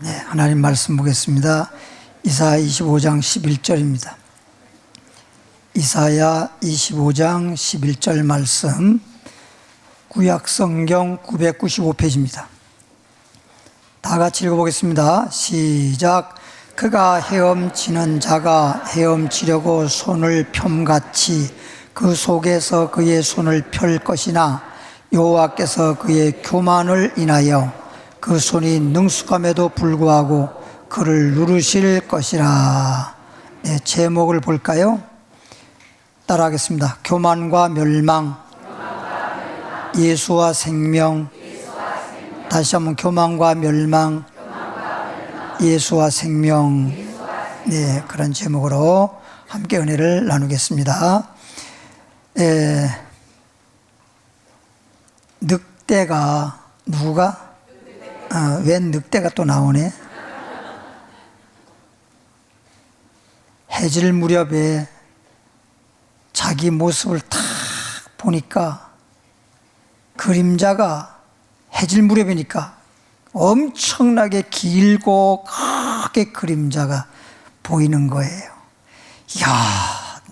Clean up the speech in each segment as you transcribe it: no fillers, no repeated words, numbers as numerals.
하나님 말씀 보겠습니다. 이사야 25장 11절입니다. 이사야 25장 11절 말씀, 구약성경 995페이지입니다. 다 같이 읽어보겠습니다. 시작. 그가 헤엄치는 자가 헤엄치려고 손을 켬같이 그 속에서 그의 손을 펼 것이나 여호와께서 그의 교만을 인하여 그 손이 능숙함에도 불구하고 그를 누르실 것이라. 제목을 볼까요? 따라하겠습니다. 교만과 멸망, 예수와 생명. 다시 한번 교만과 멸망, 예수와 생명. 그런 제목으로 함께 은혜를 나누겠습니다. 늑대가 누가? 웬 늑대가 또 나오네. 해질 무렵에 자기 모습을 탁 보니까 그림자가 해질 무렵이니까 엄청나게 길고 크게 그림자가 보이는 거예요. 이야,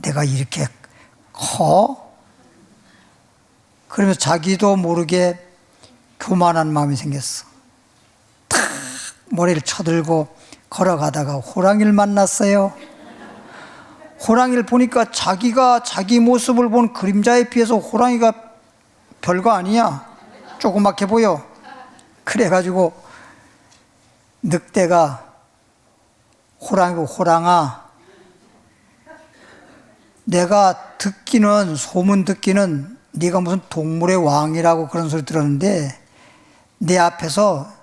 내가 이렇게 커? 그러면서 자기도 모르게 교만한 마음이 생겼어. 탁 머리를 쳐들고 걸어가다가 호랑이를 만났어요. 호랑이를 보니까 자기가 자기 모습을 본 그림자에 비해서 호랑이가 별거 아니야. 조그맣게 보여. 그래가지고 늑대가 호랑이고, 호랑아, 내가 듣기는, 소문 듣기는 네가 무슨 동물의 왕이라고 그런 소리 들었는데 내 앞에서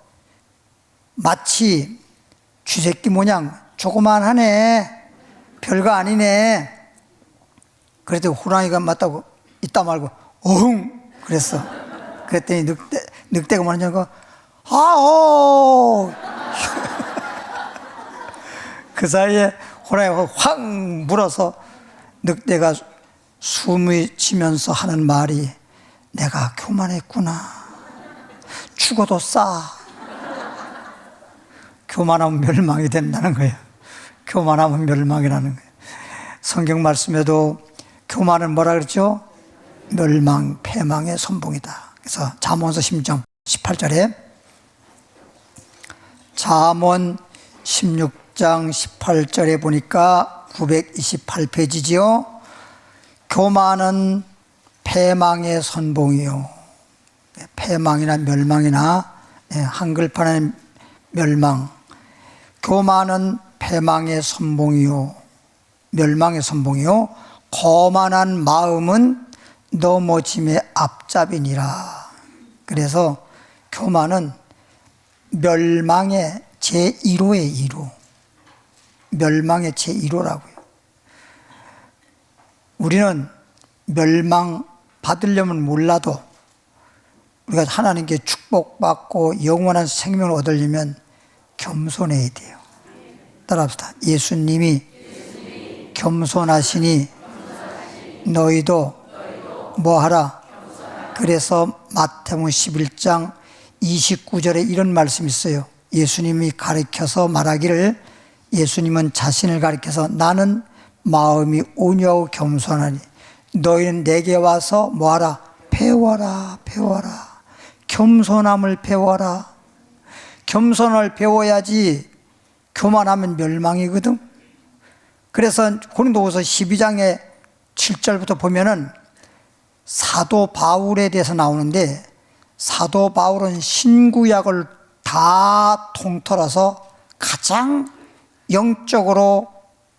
마치 쥐새끼 모양 조그만하네, 별거 아니네. 그랬더니 호랑이가 맞다고 이따 말고 어흥 그랬어. 그랬더니 늑대가 뭐냐고, 아오. 그 사이에 호랑이가 확 물어서 늑대가 숨이 치면서 하는 말이, 내가 교만했구나. 죽어도 싸. 교만하면 멸망이 된다는 거예요. 교만하면 멸망이라는 거예요. 성경 말씀에도 교만은 뭐라 그랬죠? 멸망, 패망의 선봉이다. 그래서 잠언서 16장 18절에, 잠언 16장 18절에 보니까 928페이지지요. 교만은 패망의 선봉이요. 패망이나 멸망이나 한글판의 멸망. 교만은 패망의 선봉이요, 멸망의 선봉이요, 거만한 마음은 넘어짐의 앞잡이니라. 그래서 교만은 멸망의 제1호의 1호, 멸망의 제1호라고요. 우리는 멸망 받으려면 몰라도 우리가 하나님께 축복받고 영원한 생명을 얻으려면 겸손해야 돼요. 따라합시다. 예수님이 겸손하시니 너희도 뭐하라? 그래서 마태복음 11장 29절에 이런 말씀이 있어요. 예수님이 가르쳐서 말하기를, 예수님은 자신을 가르쳐서 나는 마음이 온유하고 겸손하니 너희는 내게 와서 뭐하라? 배워라, 배워라. 겸손함을 배워라. 겸손을 배워야지. 교만하면 멸망이거든. 그래서 고린도후서 12장의 7절부터 보면은 사도 바울에 대해서 나오는데, 사도 바울은 신구약을 다 통틀어서 가장 영적으로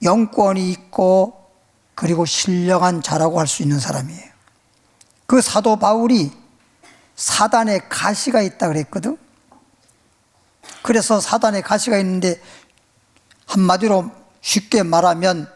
영권이 있고 그리고 신령한 자라고 할 수 있는 사람이에요. 그 사도 바울이 사단에 가시가 있다 그랬거든. 그래서 사단에 가시가 있는데 한마디로 쉽게 말하면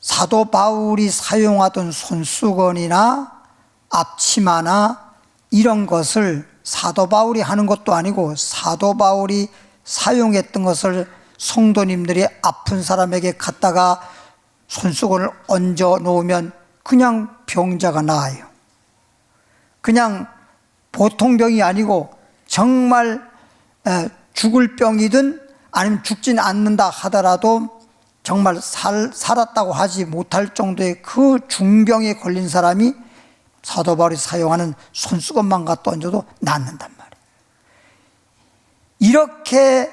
사도 바울이 사용하던 손수건이나 앞치마나 이런 것을 사도 바울이 하는 것도 아니고 사도 바울이 사용했던 것을 성도님들이 아픈 사람에게 갖다가 손수건을 얹어 놓으면 그냥 병자가 나아요. 그냥 보통 병이 아니고 정말 죽을 병이든 아니면 죽진 않는다 하더라도 정말 살았다고 하지 못할 정도의 그 중병에 걸린 사람이 사도 바울이 사용하는 손수건만 갖다 얹어도 낫는단 말이에요. 이렇게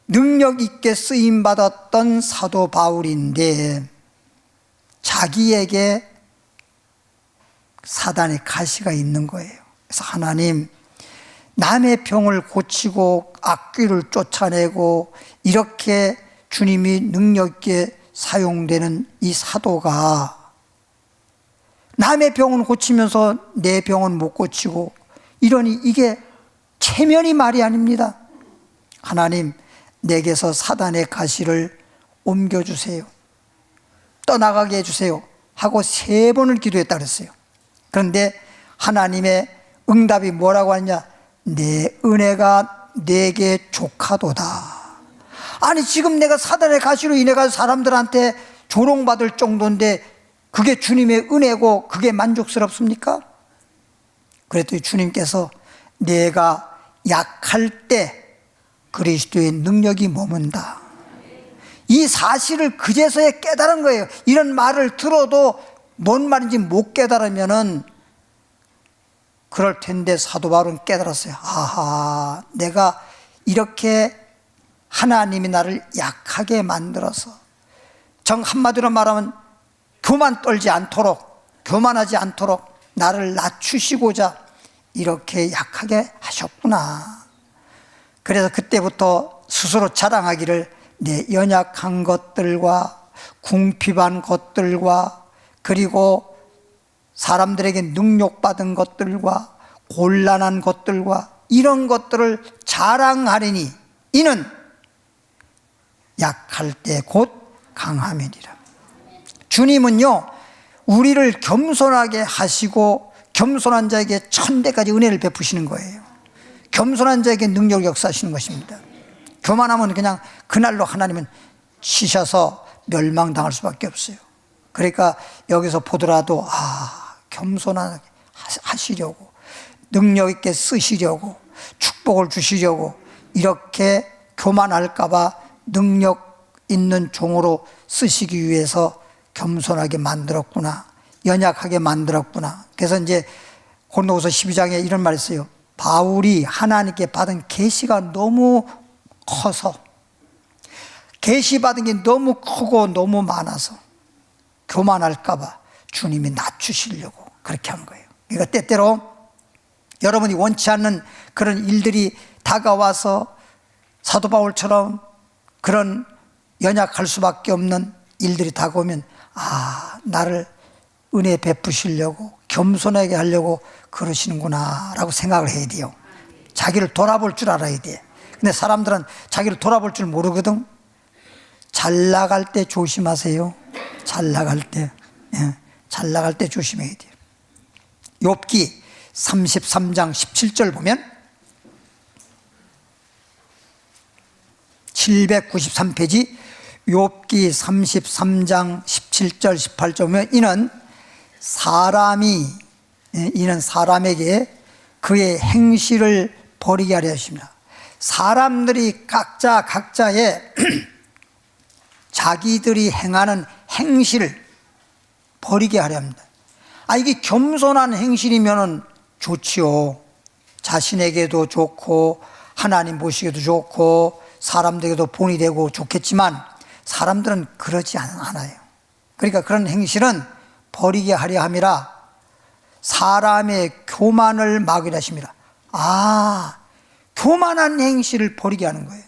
능력 있게 쓰임받았던 사도 바울인데 자기에게 사단의 가시가 있는 거예요. 그래서 하나님, 남의 병을 고치고 악귀를 쫓아내고 이렇게 주님이 능력 있게 사용되는 이 사도가 남의 병은 고치면서 내 병은 못 고치고 이러니 이게 체면이 말이 아닙니다. 하나님, 내게서 사단의 가시를 옮겨주세요. 떠나가게 해주세요. 하고 3번을 기도했다 그랬어요. 그런데 하나님의 응답이 뭐라고 하냐? 내 은혜가 내게 족하도다. 아니, 지금 내가 사단의 가시로 인해 가지고 사람들한테 조롱받을 정도인데 그게 주님의 은혜고 그게 만족스럽습니까? 그랬더니 주님께서 내가 약할 때 그리스도의 능력이 머문다. 이 사실을 그제서야 깨달은 거예요. 이런 말을 들어도 뭔 말인지 못 깨달으면은 그럴 텐데 사도 바울은 깨달았어요. 아하, 내가 이렇게 하나님이 나를 약하게 만들어서 한마디로 말하면 교만 떨지 않도록, 교만하지 않도록 나를 낮추시고자 이렇게 약하게 하셨구나. 그래서 그때부터 스스로 자랑하기를 내 연약한 것들과 궁핍한 것들과 그리고 사람들에게 능욕받은 것들과 곤란한 것들과 이런 것들을 자랑하리니 이는 약할 때 곧 강함이니라. 주님은요, 우리를 겸손하게 하시고 겸손한 자에게 천대까지 은혜를 베푸시는 거예요. 겸손한 자에게 능력을 역사하시는 것입니다. 교만하면 그냥 그날로 하나님은 치셔서 멸망당할 수밖에 없어요. 그러니까 여기서 보더라도 겸손하게 하시려고, 능력 있게 쓰시려고, 축복을 주시려고 이렇게 교만할까 봐 능력 있는 종으로 쓰시기 위해서 겸손하게 만들었구나, 연약하게 만들었구나. 그래서 이제 고린도후서 12장에 이런 말이 있어요. 바울이 하나님께 받은 계시가 너무 커서, 계시받은 게 너무 크고 너무 많아서 교만할까 봐 주님이 낮추시려고 그렇게 한 거예요. 그러니까 때때로 여러분이 원치 않는 그런 일들이 다가와서 사도 바울처럼 그런 연약할 수밖에 없는 일들이 다가오면 나를 은혜 베푸시려고 겸손하게 하려고 그러시는구나 라고 생각을 해야 돼요. 자기를 돌아볼 줄 알아야 돼. 근데 사람들은 자기를 돌아볼 줄 모르거든. 잘 나갈 때 조심하세요. 잘 나갈 때, 잘 나갈 때 조심해야 돼요. 욥기 33장 17절 보면 793페이지 욥기 33장 17절 18절 보면 이는 사람에게 그의 행실을 버리게 하려 하십니다. 사람들이 각자의 자기들이 행하는 행실을 버리게 하려 합니다. 이게 겸손한 행실이면 좋지요. 자신에게도 좋고 하나님 보시기에도 좋고 사람들에게도 본이 되고 좋겠지만 사람들은 그러지 않아요. 그러니까 그런 행실은 버리게 하려 함이라 사람의 교만을 막으려 하십니다. 교만한 행실을 버리게 하는 거예요.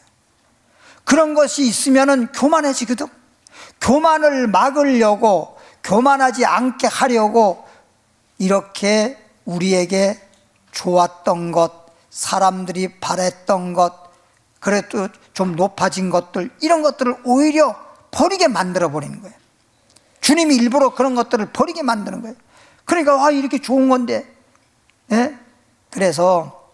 그런 것이 있으면 교만해지거든. 교만을 막으려고, 교만하지 않게 하려고 이렇게 우리에게 좋았던 것, 사람들이 바랬던 것, 그래도 좀 높아진 것들, 이런 것들을 오히려 버리게 만들어 버리는 거예요. 주님이 일부러 그런 것들을 버리게 만드는 거예요. 그러니까 이렇게 좋은 건데. 그래서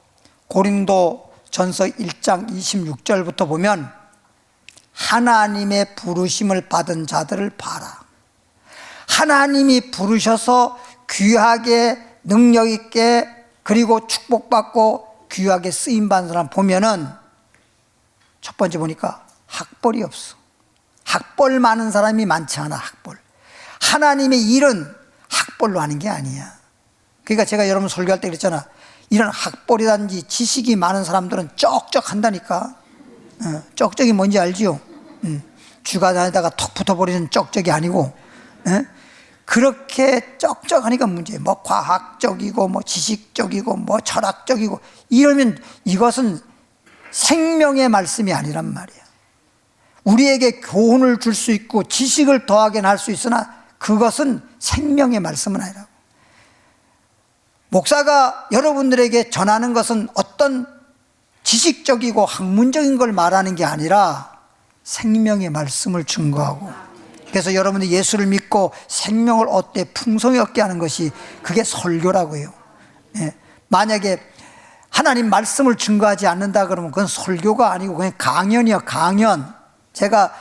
고린도 전서 1장 26절부터 보면 하나님의 부르심을 받은 자들을 봐라. 하나님이 부르셔서 귀하게 능력 있게 그리고 축복받고 귀하게 쓰임받는 사람 보면은 번째 보니까 학벌이 없어. 학벌 많은 사람이 많지 않아. 학벌. 하나님의 일은 학벌로 하는 게 아니야. 그러니까 제가 여러분 설교할 때 그랬잖아. 이런 학벌이라든지 지식이 많은 사람들은 쩍쩍한다니까. 쩍쩍이 뭔지 알지요? 쥐가 다니다가 턱 붙어버리는 쩍쩍이 아니고, 그렇게 쩍쩍하니까 문제예요. 뭐 과학적이고 뭐 지식적이고 뭐 철학적이고 이러면 이것은 생명의 말씀이 아니란 말이야. 우리에게 교훈을 줄 수 있고 지식을 더하게 할 수 있으나 그것은 생명의 말씀은 아니라고. 목사가 여러분들에게 전하는 것은 어떤 지식적이고 학문적인 걸 말하는 게 아니라 생명의 말씀을 증거하고, 그래서 여러분들이 예수를 믿고 생명을 얻되 풍성히 얻게 하는 것이 그게 설교라고요. 만약에 하나님 말씀을 증거하지 않는다 그러면 그건 설교가 아니고 그냥 강연이요, 강연. 제가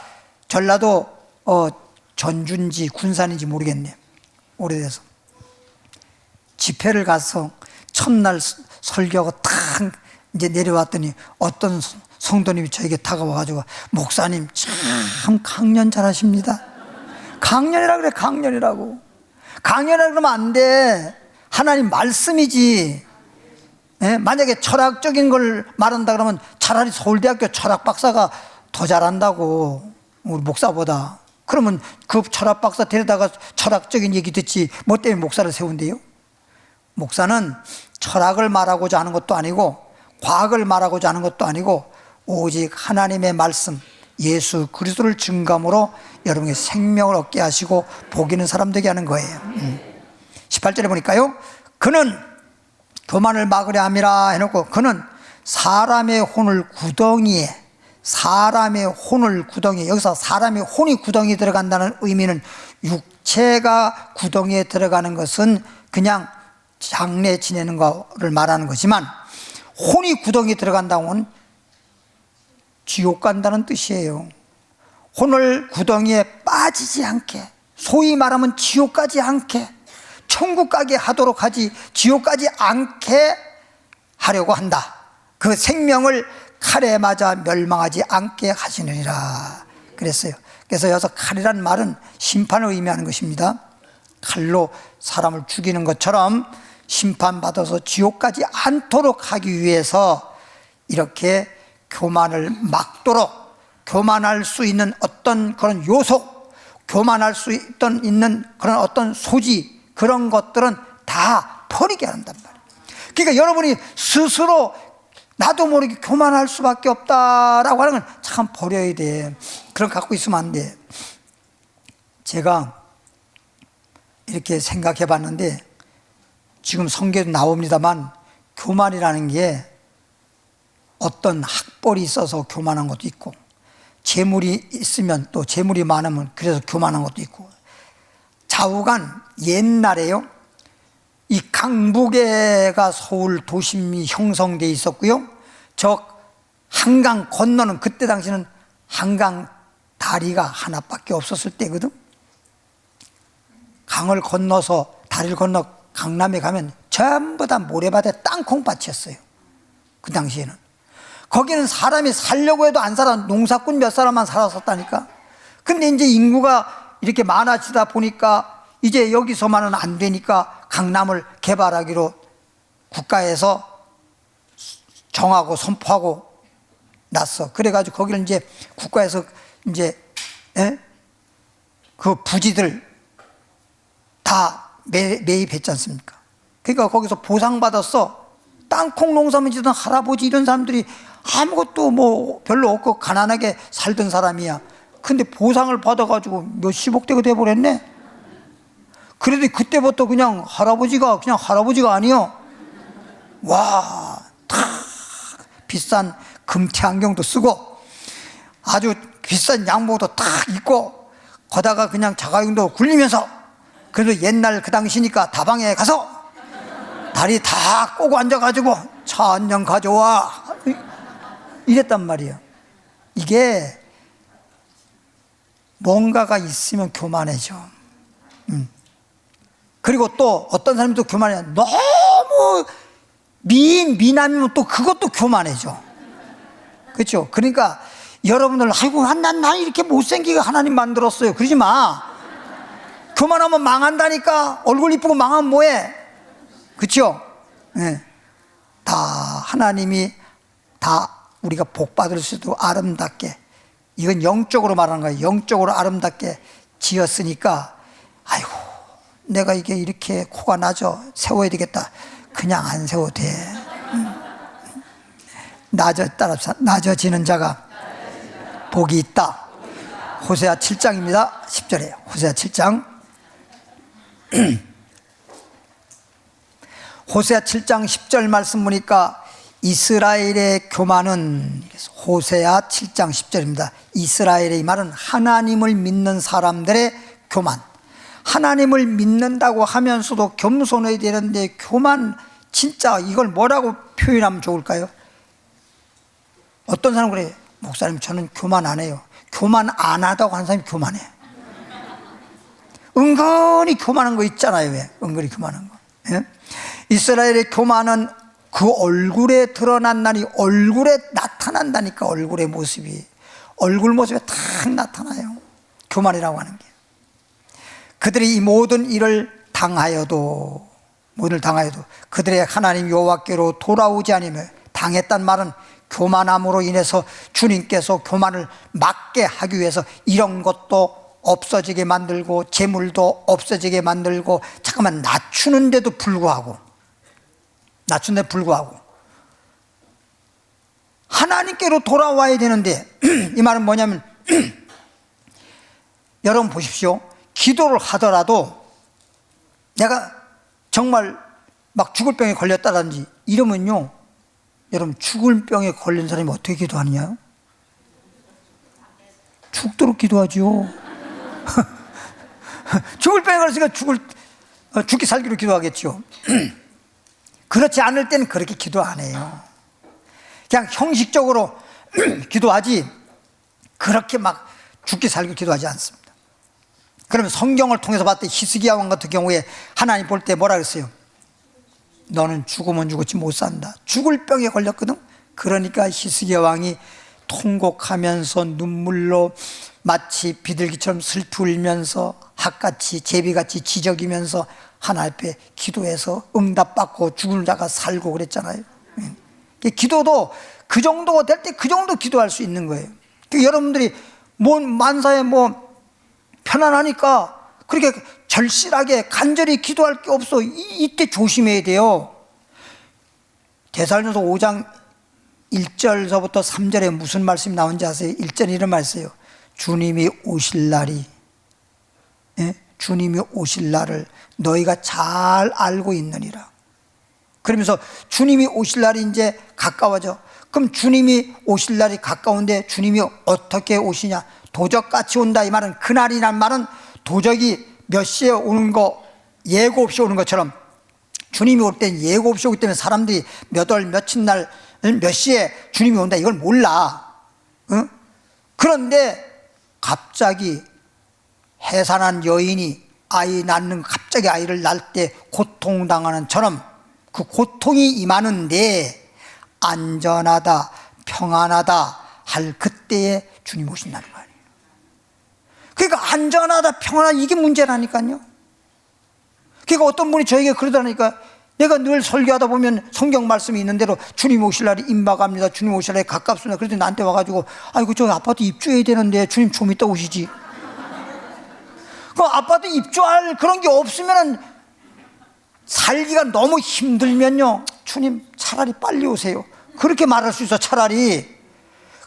전라도 전주인지 군산인지 모르겠네요. 오래돼서 집회를 가서 첫날 설교하고 탁 이제 내려왔더니 어떤 성도님이 저에게 다가와가지고 목사님 참 강연 잘하십니다. 강연이라 그래. 강연이라고. 강연이라 그러면 안 돼. 하나님 말씀이지. 만약에 철학적인 걸 말한다 그러면 차라리 서울대학교 철학 박사가 더 잘한다고, 우리 목사보다. 그러면 그 철학 박사 데려다가 철학적인 얘기 듣지 뭐 때문에 목사를 세운대요? 목사는 철학을 말하고자 하는 것도 아니고 과학을 말하고자 하는 것도 아니고 오직 하나님의 말씀 예수 그리스도를 증거함으로 여러분의 생명을 얻게 하시고 복 있는 사람 되게 하는 거예요. 18절에 보니까요, 그는 교만을 막으려 함이라 해놓고 그는 사람의 혼을 구덩이에, 사람의 혼을 구덩이에, 여기서 사람의 혼이 구덩이에 들어간다는 의미는 육체가 구덩이에 들어가는 것은 그냥 장례 지내는 거를 말하는 거지만 혼이 구덩이에 들어간다고 하면 지옥 간다는 뜻이에요. 혼을 구덩이에 빠지지 않게, 소위 말하면 지옥 가지 않게, 천국 가게 하도록 하지 지옥 가지 않게 하려고 한다. 그 생명을 칼에 맞아 멸망하지 않게 하시느니라 그랬어요. 그래서 여기서 칼이란 말은 심판을 의미하는 것입니다. 칼로 사람을 죽이는 것처럼 심판받아서 지옥 가지 않도록 하기 위해서 이렇게 교만을 막도록, 교만할 수 있는 어떤 그런 요소, 교만할 수 있는 그런 어떤 소지, 그런 것들은 다 버리게 한단 말이에요. 그러니까 여러분이 스스로 나도 모르게 교만할 수밖에 없다라고 하는 건 참 버려야 돼. 그런 거 갖고 있으면 안 돼. 제가 이렇게 생각해 봤는데 지금 성경에도 나옵니다만 교만이라는 게 어떤 학벌이 있어서 교만한 것도 있고, 재물이 있으면 또 재물이 많으면 그래서 교만한 것도 있고, 좌우간 옛날에요, 이 강북에가 서울 도심이 형성되어 있었고요, 저 한강 건너는, 그때 당시는 한강 다리가 하나밖에 없었을 때거든. 강을 건너서 다리를 건너 강남에 가면 전부 다 모래밭에 땅콩밭이었어요. 그 당시에는. 거기는 사람이 살려고 해도 안 살아. 농사꾼 몇 사람만 살았었다니까. 근데 이제 인구가 이렇게 많아지다 보니까 이제 여기서만은 안 되니까 강남을 개발하기로 국가에서 정하고 선포하고 났어. 그래가지고 거기는 이제 국가에서 이제 그 부지들 다 매입했지 않습니까? 그러니까 거기서 보상받았어. 땅콩 농사만 짓던 할아버지 이런 사람들이 아무것도 뭐 별로 없고 가난하게 살던 사람이야. 근데 보상을 받아가지고 몇십억 대가 돼버렸네. 그래도 그때부터 그냥 할아버지가 아니요. 와, 다 비싼 금태 안경도 쓰고 아주 비싼 양복도 딱 입고 거다가 그냥 자가용도 굴리면서, 그래도 옛날 그 당시니까 다방에 가서 다리 다 꼬고 앉아가지고 차 한 잔 가져와 이랬단 말이에요. 이게 뭔가가 있으면 교만해져. 그리고 또 어떤 사람이 또 교만해. 너무 미남이면 또 그것도 교만해져. 그렇죠? 그러니까 여러분들 아이고 난 이렇게 못생기게 하나님 만들었어요 그러지 마. 교만하면 망한다니까. 얼굴 이쁘고 망하면 뭐해? 그렇죠? 네. 다 하나님이 다 우리가 복 받을 수도 아름답게, 이건 영적으로 말하는 거예요. 영적으로 아름답게 지었으니까 아이고 내가 이게 이렇게 코가 낮아 세워야 되겠다. 그냥 안 세워도 돼. 낮아지는 자가 복이 있다. 호세아 7장입니다 10절에 호세아 7장 호세아 7장 10절 말씀 보니까 이스라엘의 교만은, 호세아 7장 10절입니다. 이스라엘의 말은 하나님을 믿는 사람들의 교만. 하나님을 믿는다고 하면서도 겸손해야 되는데 교만, 진짜 이걸 뭐라고 표현하면 좋을까요? 어떤 사람은 그래요. 목사님 저는 교만 안 해요. 교만 안 하다고 하는 사람이 교만해. 은근히 교만한 거 있잖아요. 왜? 은근히 교만한 거. 예? 이스라엘의 교만은 그 얼굴에 드러난다니, 얼굴에 나타난다니까. 얼굴의 모습이, 얼굴 모습에 딱 나타나요. 교만이라고 하는 게. 그들이 이 모든 일을 당하여도 그들의 하나님 여호와께로 돌아오지 않으며, 당했단 말은 교만함으로 인해서 주님께서 교만을 막게 하기 위해서 이런 것도 없어지게 만들고 재물도 없어지게 만들고 잠깐만 낮추는데도 불구하고 하나님께로 돌아와야 되는데 이 말은 뭐냐면 여러분 보십시오. 기도를 하더라도 내가 정말 막 죽을 병에 걸렸다든지 이러면요, 여러분 죽을 병에 걸린 사람이 어떻게 기도하느냐? 죽도록 기도하죠. 죽을 병에 걸렸으니까 죽기 살기로 기도하겠죠. 그렇지 않을 때는 그렇게 기도 안 해요. 그냥 형식적으로 기도하지 그렇게 막 죽기 살기 기도하지 않습니다. 그러면 성경을 통해서 봤을 때 히스기야 왕 같은 경우에 하나님 볼 때 뭐라 그랬어요? 너는 죽으면 죽었지 못 산다. 죽을 병에 걸렸거든. 그러니까 히스기야 왕이 통곡하면서 눈물로 마치 비둘기처럼 슬피 울면서 학같이 제비같이 지저귀면서 하나님 앞에 기도해서 응답받고 죽은 자가 살고 그랬잖아요. 기도도 그 정도가 될 때 그 정도 기도할 수 있는 거예요. 여러분들이 만사에 편안하니까 그렇게 절실하게 간절히 기도할 게 없어. 이때 조심해야 돼요. 데살로니가서 5장 1절서부터 3절에 무슨 말씀이 나온지 아세요? 1절에 이런 말씀이에요. 주님이 오실 날이, 주님이 오실 날을 너희가 잘 알고 있느니라. 그러면서 주님이 오실 날이 이제 가까워져. 그럼 주님이 오실 날이 가까운데 주님이 어떻게 오시냐? 도적같이 온다. 이 말은, 그날이란 말은 도적이 몇 시에 오는 거 예고 없이 오는 것처럼 주님이 올 땐 예고 없이 오기 때문에 사람들이 몇 월 며칠 날 몇 시에 주님이 온다 이걸 몰라. 그런데 갑자기 해산한 여인이 아이 낳는, 갑자기 아이를 낳을 때 고통당하는 처럼 그 고통이 임하는데 안전하다 평안하다 할 그때에 주님 오신다는 거 아니에요. 그러니까 안전하다 평안하다 이게 문제라니까요. 그러니까 어떤 분이 저에게 그러더라니까, 내가 늘 설교하다 보면 성경 말씀이 있는 대로 주님 오실 날이 임박합니다, 주님 오실 날이 가깝습니다. 그래서 나한테 와가지고 아이고 저 아파트 입주해야 되는데 주님 좀 이따 오시지. 그 아파트 입주할 그런 게 없으면 살기가 너무 힘들면요, 주님 차라리 빨리 오세요. 그렇게 말할 수 있어 차라리.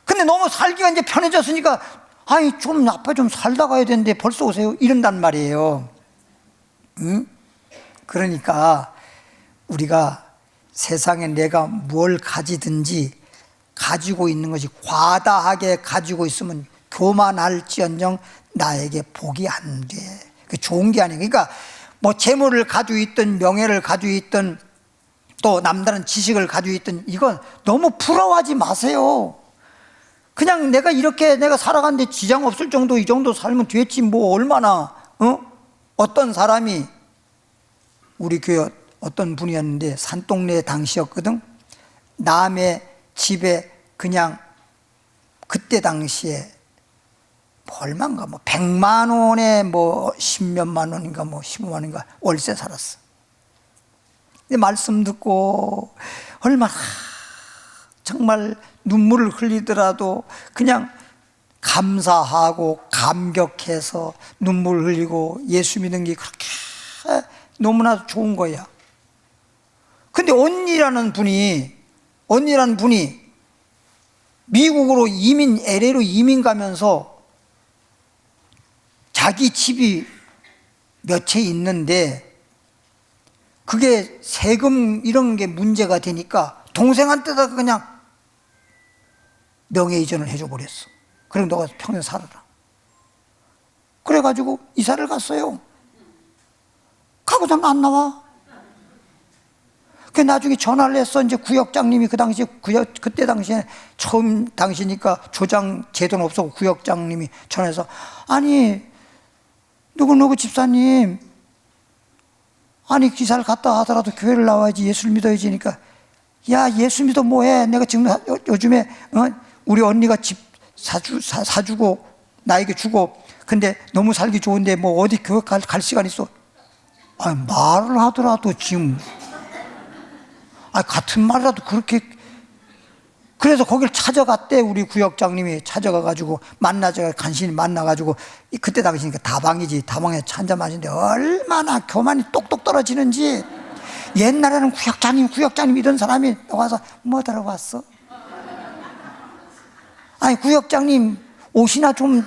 근데 너무 살기가 이제 편해졌으니까 아이 좀 아빠 좀 살다 가야 되는데 벌써 오세요 이런단 말이에요. 그러니까 우리가 세상에 내가 뭘 가지든지 가지고 있는 것이 과다하게 가지고 있으면 교만할지언정 나에게 복이 안 돼. 그 좋은 게 아니에요. 그러니까 재물을 가지고 있든 명예를 가지고 있든 또 남다른 지식을 가지고 있든 이건 너무 부러워하지 마세요. 그냥 내가 이렇게 내가 살아가는데 지장 없을 정도, 이 정도 살면 됐지 얼마나. 어떤 사람이 우리 교회 어떤 분이었는데 산동네 당시였거든. 남의 집에 그냥 그때 당시에 뭐 얼마인가, 뭐 100만 원에 뭐 10몇만 원인가 뭐 15만 원인가 월세 살았어. 근데 말씀 듣고 얼마나 정말 눈물을 흘리더라도 그냥 감사하고 감격해서 눈물 흘리고 예수 믿는 게 그렇게 너무나 좋은 거야. 근데 언니라는 분이 미국으로 LA로 이민 가면서 자기 집이 몇 채 있는데 그게 세금 이런 게 문제가 되니까 동생한테다가 그냥 명예 이전을 해줘 버렸어. 그럼 너가 평생 살아라. 그래가지고 이사를 갔어요. 가고서는 안 나와. 그 나중에 전화를 했어. 이제 구역장님이 그때 당시에 처음 당시니까 조장 제도는 없었고 구역장님이 전화해서 아니 누구 집사님 아니 기사를 갔다 하더라도 교회를 나와야지 예수를 믿어야지. 그러니까 야 예수 믿어 뭐해. 내가 지금 요즘에 우리 언니가 집 사주고 나에게 주고 근데 너무 살기 좋은데 뭐 어디 교회 갈 시간 있어. 아니 말을 하더라도 지금 같은 말이라도 그렇게. 그래서 거길 찾아갔대. 우리 구역장님이 찾아가가지고 만나자 간신히 만나가지고 그때 당시니까 다방이지. 다방에 한잔 마시는데 얼마나 교만이 똑똑 떨어지는지. 옛날에는 구역장님 이런 사람이 와서 뭐 들어왔어? 아니 구역장님 옷이나 좀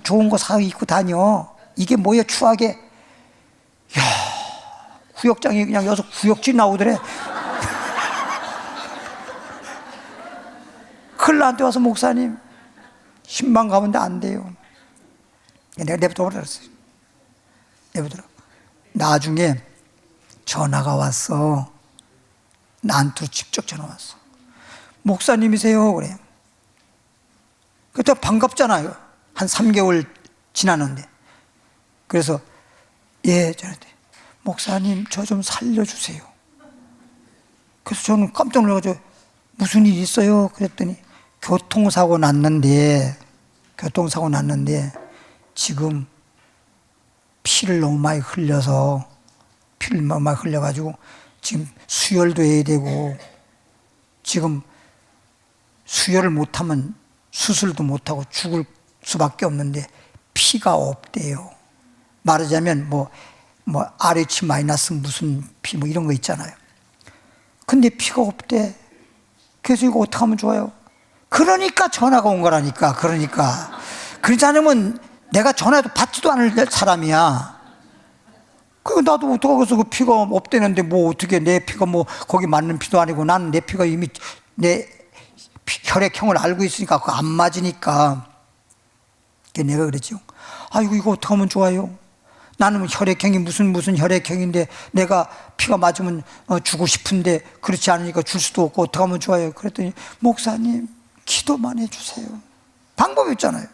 좋은 거 사 입고 다녀. 이게 뭐야 추하게. 야 구역장이 그냥 여기서 구역질 나오더래. 큰일 나한테 와서 목사님 신방 가는데 안 돼요. 내가 내버려 버렸어요. 내버려. 나중에 전화가 왔어. 나한테 직접 전화 왔어. 목사님이세요? 그래. 그때 반갑잖아요. 한 3개월 지났는데. 그래서 예, 저한테 목사님 저 좀 살려주세요. 그래서 저는 깜짝 놀라가지고 무슨 일 있어요? 그랬더니 교통사고 났는데 지금 피를 너무 많이 흘려가지고 지금 수혈도 해야 되고 지금 수혈을 못하면 수술도 못하고 죽을 수밖에 없는데 피가 없대요. 말하자면 뭐 RH 마이너스 무슨 피 뭐 이런 거 있잖아요. 근데 피가 없대. 그래서 이거 어떻게 하면 좋아요? 그러니까 전화가 온 거라니까. 그렇지 않으면 내가 전화도 받지도 않을 사람이야. 그 나도 어떡하겠어. 그 피가 없대는데 뭐 어떻게 내 피가 뭐 거기 맞는 피도 아니고 나는 내 피가 이미 내 혈액형을 알고 있으니까 그거 안 맞으니까. 내가 그랬죠. 아이고 이거 어떻게 하면 좋아요? 나는 혈액형이 무슨 혈액형인데 내가 피가 맞으면 주고 싶은데 그렇지 않으니까 줄 수도 없고 어떻게 하면 좋아요? 그랬더니 목사님 기도만 해주세요. 방법이 있잖아요.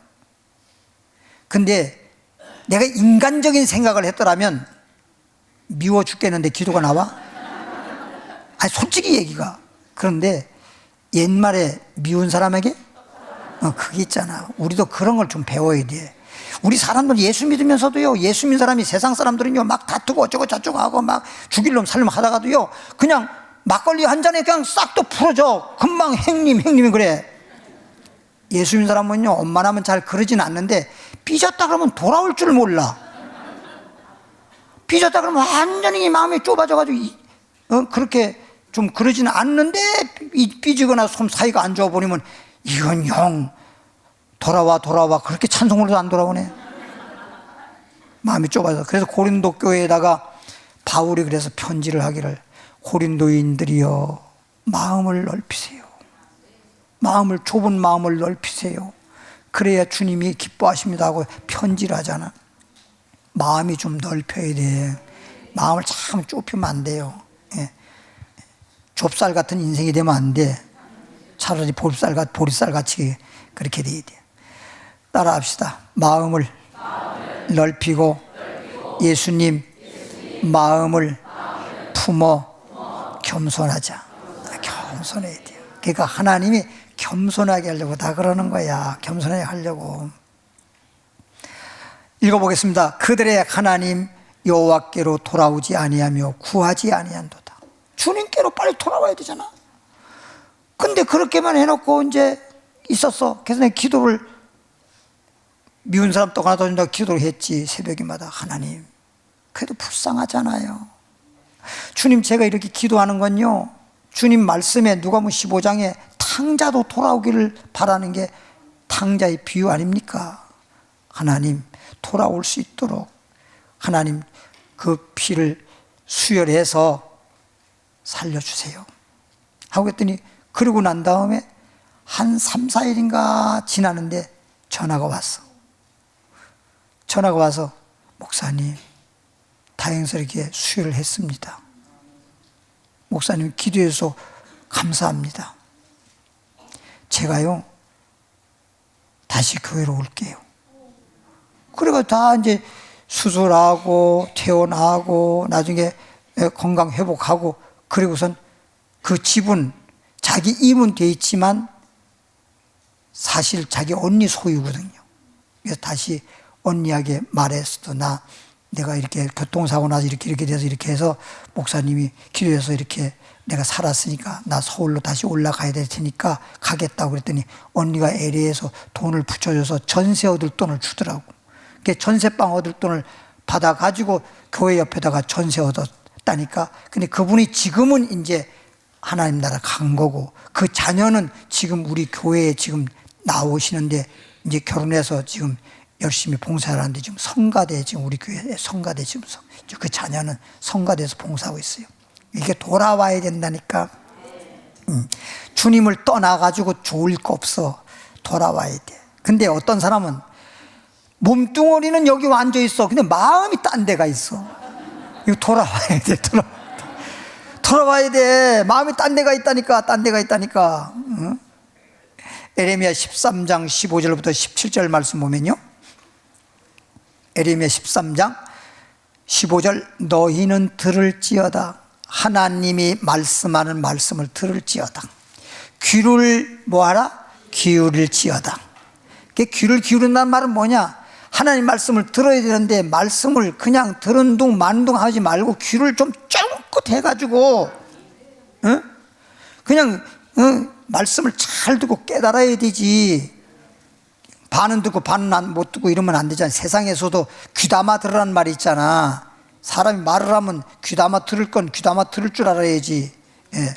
근데 내가 인간적인 생각을 했더라면 미워 죽겠는데 기도가 나와? 아니 솔직히 얘기가. 그런데 옛말에 미운 사람에게 그게 있잖아. 우리도 그런 걸 좀 배워야 돼. 우리 사람들 예수 믿으면서도요, 예수 믿는 사람이 세상 사람들은요 막 다투고 어쩌고 저쩌고 하고 막 죽일 놈 살려면 하다가도요 그냥 막걸리 한 잔에 그냥 싹 또 풀어져. 금방 행님이 그래. 예수 믿는 사람은요 웬만하면 잘 그러진 않는데 삐졌다 그러면 돌아올 줄 몰라. 삐졌다 그러면 완전히 마음이 좁아져가지고 그렇게 좀 그러지는 않는데 삐지거나 좀 사이가 안 좋아 버리면 이건 영 돌아와 그렇게 찬송으로도 안 돌아오네. 마음이 좁아서. 그래서 고린도 교회에다가 바울이 그래서 편지를 하기를 고린도인들이여 마음을 넓히세요. 좁은 마음을 넓히세요. 그래야 주님이 기뻐하십니다 하고 편지를 하잖아. 마음이 좀 넓혀야 돼. 마음을 참 좁히면 안 돼요. 예. 좁쌀 같은 인생이 되면 안 돼. 차라리 보리쌀 같이 그렇게 돼야 돼. 따라합시다. 마음을 넓히고 예수님 마음을 품어 겸손하자. 겸손해야 돼요. 그러니까 하나님이 겸손하게 하려고 다 그러는 거야. 겸손하게 하려고. 읽어보겠습니다. 그들의 하나님 여호와께로 돌아오지 아니하며 구하지 아니한도다. 주님께로 빨리 돌아와야 되잖아. 근데 그렇게만 해놓고 이제 있었어. 그래서 내가 기도를, 미운 사람 또 하나 더 준다고 기도를 했지. 새벽마다. 하나님, 그래도 불쌍하잖아요. 주님, 제가 이렇게 기도하는 건요, 주님 말씀에 누가복음 15장에 탕자도 돌아오기를 바라는 게 탕자의 비유 아닙니까? 하나님, 돌아올 수 있도록 하나님 그 피를 수혈해서 살려주세요 하고 했더니, 그러고 난 다음에 한 3, 4일인가 지나는데 전화가 왔어. 전화가 와서, 목사님, 다행스럽게 수혈을 했습니다. 목사님 기도해서 감사합니다. 제가요 다시 교회로 올게요. 그래가 다 이제 수술하고 퇴원하고 나중에 건강 회복하고, 그리고선 그 집은 자기 이름은 돼 있지만 사실 자기 언니 소유거든요. 그래서 다시 언니에게 말했어도, 내가 이렇게 교통사고 나서 이렇게 돼서 이렇게 해서 목사님이 기도해서 이렇게 내가 살았으니까 나 서울로 다시 올라가야 될 테니까 가겠다고 그랬더니, 언니가 LA에서 돈을 붙여줘서 전세 얻을 돈을 주더라고. 그 전세방 얻을 돈을 받아가지고 교회 옆에다가 전세 얻었다니까. 근데 그분이 지금은 이제 하나님 나라 간 거고, 그 자녀는 지금 우리 교회에 지금 나오시는데, 이제 결혼해서 지금 열심히 봉사를 하는데, 지금 성가대, 지금 우리 교회 성가대, 지금 그 자녀는 성가대에서 봉사하고 있어요. 이게 돌아와야 된다니까. 주님을 떠나가지고 좋을 거 없어. 돌아와야 돼. 근데 어떤 사람은 몸뚱어리는 여기 앉아 있어. 근데 마음이 딴 데가 있어. 이거 돌아와야 돼. 돌아와야 돼. 마음이 딴 데가 있다니까. 딴 데가 있다니까. 에레미야 13장 15절부터 17절 말씀 보면요, 에레미야 13장 15절, 너희는 들을지어다. 하나님이 말씀하는 말씀을 들을지어다. 귀를 뭐하라? 기울일지어다. 귀를 기울인다는 말은 뭐냐? 하나님 말씀을 들어야 되는데 말씀을 그냥 들은 둥 마는 둥 하지 말고 귀를 좀 쫑긋 해가지고 그냥 말씀을 잘 듣고 깨달아야 되지. 반은 듣고 반은 못 듣고 이러면 안 되잖아. 세상에서도 귀담아 들으라는 말이 있잖아. 사람이 말을 하면 귀담아 들을 건 귀담아 들을 줄 알아야지. 예.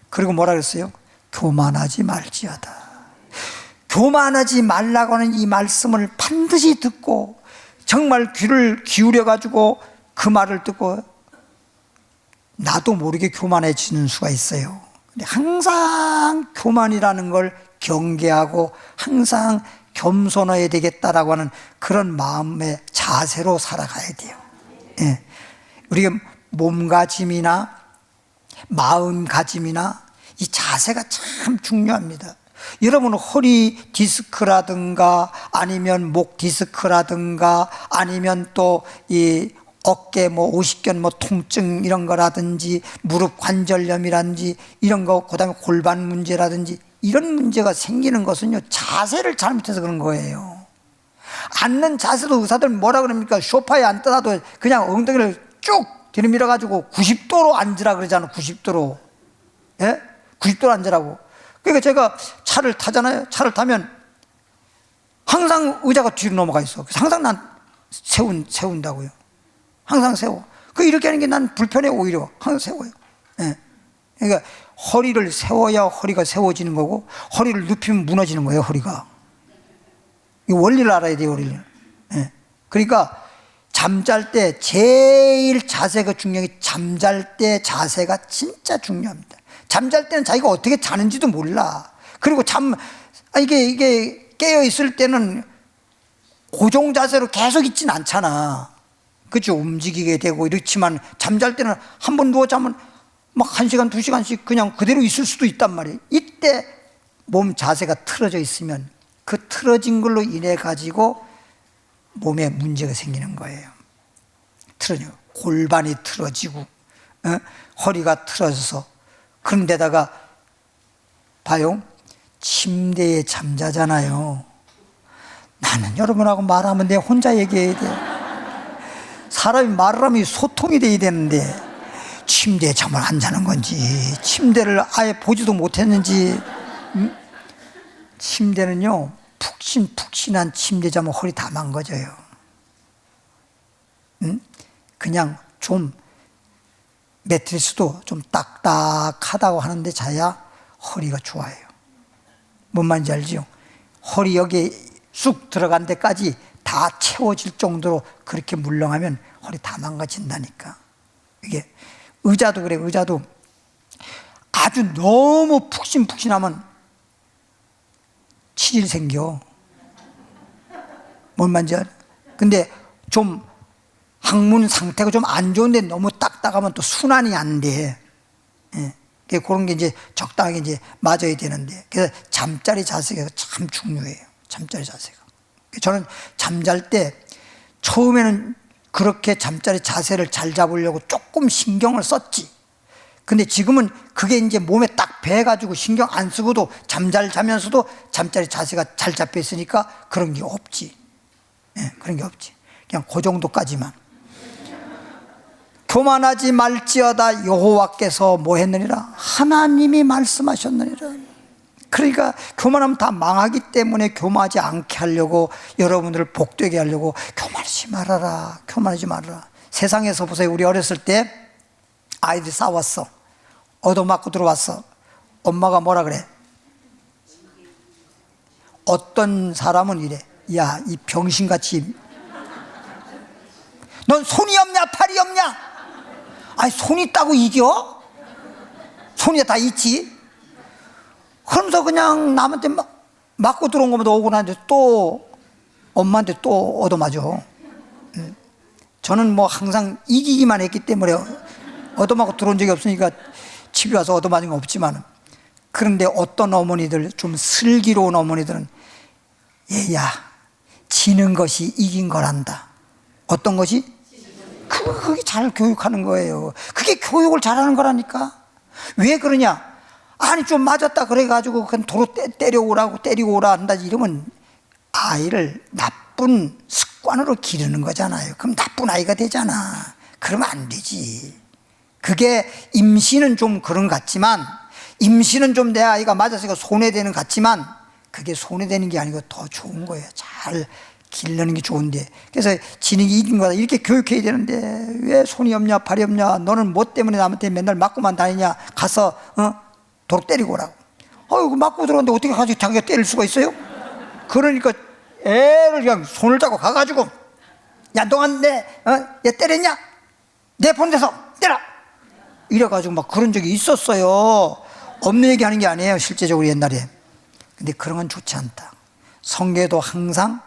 그리고 뭐라 그랬어요? 교만하지 말지어다. 교만하지 말라고 하는 이 말씀을 반드시 듣고 정말 귀를 기울여가지고 그 말을 듣고, 나도 모르게 교만해지는 수가 있어요. 근데 항상 교만이라는 걸 경계하고 항상 겸손해야 되겠다라고 하는 그런 마음의 자세로 살아가야 돼요. 예. 우리가 몸가짐이나 마음가짐이나 이 자세가 참 중요합니다. 여러분, 허리 디스크라든가 아니면 목 디스크라든가 아니면 또 이 어깨 오십견 통증 이런 거라든지 무릎 관절염이라든지 이런 거, 그다음에 골반 문제라든지 이런 문제가 생기는 것은요, 자세를 잘못해서 그런 거예요. 앉는 자세도 의사들 뭐라 그럽니까? 소파에 앉더라도 그냥 엉덩이를 쭉 들이밀어 가지고 90도로 앉으라 그러잖아요. 90도로. 예? 90도로 앉으라고. 그러니까 제가 차를 타잖아요. 차를 타면 항상 의자가 뒤로 넘어가 있어. 그래서 항상 난 세운다고요. 항상 세워. 이렇게 하는 게 난 불편해. 오히려 항상 세워요. 예. 그러니까 허리를 세워야 허리가 세워지는 거고, 허리를 눕히면 무너지는 거예요. 허리가. 이 원리를 알아야 돼요. 원리를. 예. 그러니까 잠잘 때 제일 자세가 중요한 게, 잠잘 때 자세가 진짜 중요합니다. 잠잘 때는 자기가 어떻게 자는지도 몰라. 그리고 이게 깨어 있을 때는 고정 자세로 계속 있진 않잖아. 그렇죠? 움직이게 되고 이렇지만 잠잘 때는 한 번 누워 자면 막 1시간, 2시간씩 그냥 그대로 있을 수도 있단 말이에요. 이때 몸 자세가 틀어져 있으면 그 틀어진 걸로 인해 가지고 몸에 문제가 생기는 거예요. 골반이 틀어지고 허리가 틀어져서. 그런데다가 봐요, 침대에 잠자잖아요. 나는 여러분하고 말하면 내 혼자 얘기해야 돼. 사람이 말을 하면 소통이 돼야 되는데 침대에 잠을 안 자는 건지 침대를 아예 보지도 못했는지. 침대는요, 푹신푹신한 침대 자면 허리 다 망가져요. 그냥 좀 매트리스도 좀 딱딱하다고 하는데 자야 허리가 좋아요. 뭔 말인지 알죠? 허리 여기에 쑥 들어간 데까지 다 채워질 정도로 그렇게 물렁하면 허리 다 망가진다니까. 이게 의자도 그래. 의자도 아주 너무 푹신푹신하면 치질 생겨. 뭔 말인지 알아? 근데 좀 항문 상태가 좀 안 좋은데 너무 딱딱하면 또 순환이 안 돼. 예. 그런 게 이제 적당하게 이제 맞아야 되는데. 그래서 잠자리 자세가 참 중요해요. 잠자리 자세가. 저는 잠잘 때 처음에는 그렇게 잠자리 자세를 잘 잡으려고 조금 신경을 썼지. 근데 지금은 그게 이제 몸에 딱 배가지고 신경 안 쓰고도 자면서도 잠자리 자세가 잘 잡혀 있으니까 그런 게 없지. 예, 그런 게 없지. 그냥 그 정도까지만. 교만하지 말지어다 여호와께서 뭐 했느니라? 하나님이 말씀하셨느니라. 그러니까 교만하면 다 망하기 때문에 교만하지 않게 하려고, 여러분들을 복되게 하려고 교만하지 말아라, 교만하지 말아라. 세상에서 보세요. 우리 어렸을 때 아이들 싸웠어. 얻어맞고 들어왔어. 엄마가 뭐라 그래? 어떤 사람은 이래. 야, 이 병신같이 넌 손이 없냐 팔이 없냐? 아니 손 있다고 이겨? 손이 다 있지. 그러면서 그냥 남한테 맞고 들어온 것보다 오고 나는데 또 엄마한테 또 얻어맞아. 저는 뭐 항상 이기기만 했기 때문에 얻어맞고 들어온 적이 없으니까 집에 와서 얻어맞은 건 없지만, 그런데 어떤 어머니들, 좀 슬기로운 어머니들은 얘야, 지는 것이 이긴 거란다. 어떤 것이? 그게 잘 교육하는 거예요. 그게 교육을 잘하는 거라니까. 왜 그러냐? 아니 좀 맞았다 그래가지고 그냥 도로 때려오라고 때리고 오라 한다 이러면 아이를 나쁜 습관으로 기르는 거잖아요. 그럼 나쁜 아이가 되잖아. 그러면 안 되지. 그게 임신은 좀 그런 것 같지만, 임신은 좀 내 아이가 맞았으니까 손해되는 것 같지만, 그게 손해되는 게 아니고 더 좋은 거예요. 잘 기르는 게 좋은데. 그래서 지는 게 이긴 거다 이렇게 교육해야 되는데, 왜 손이 없냐 발이 없냐, 너는 뭐 때문에 남한테 맨날 맞고만 다니냐, 가서 도로 때리고 오라고. 어이구 맞고 들어오는데 어떻게 가지고 자기가 때릴 수가 있어요? 그러니까 애를 그냥 손을 잡고 가가지고, 야 너가 얘 때렸냐? 내 보는 데서 때려! 이래가지고 막 그런 적이 있었어요. 없는 얘기 하는 게 아니에요, 실제적으로 옛날에. 근데 그런 건 좋지 않다. 성경에도 항상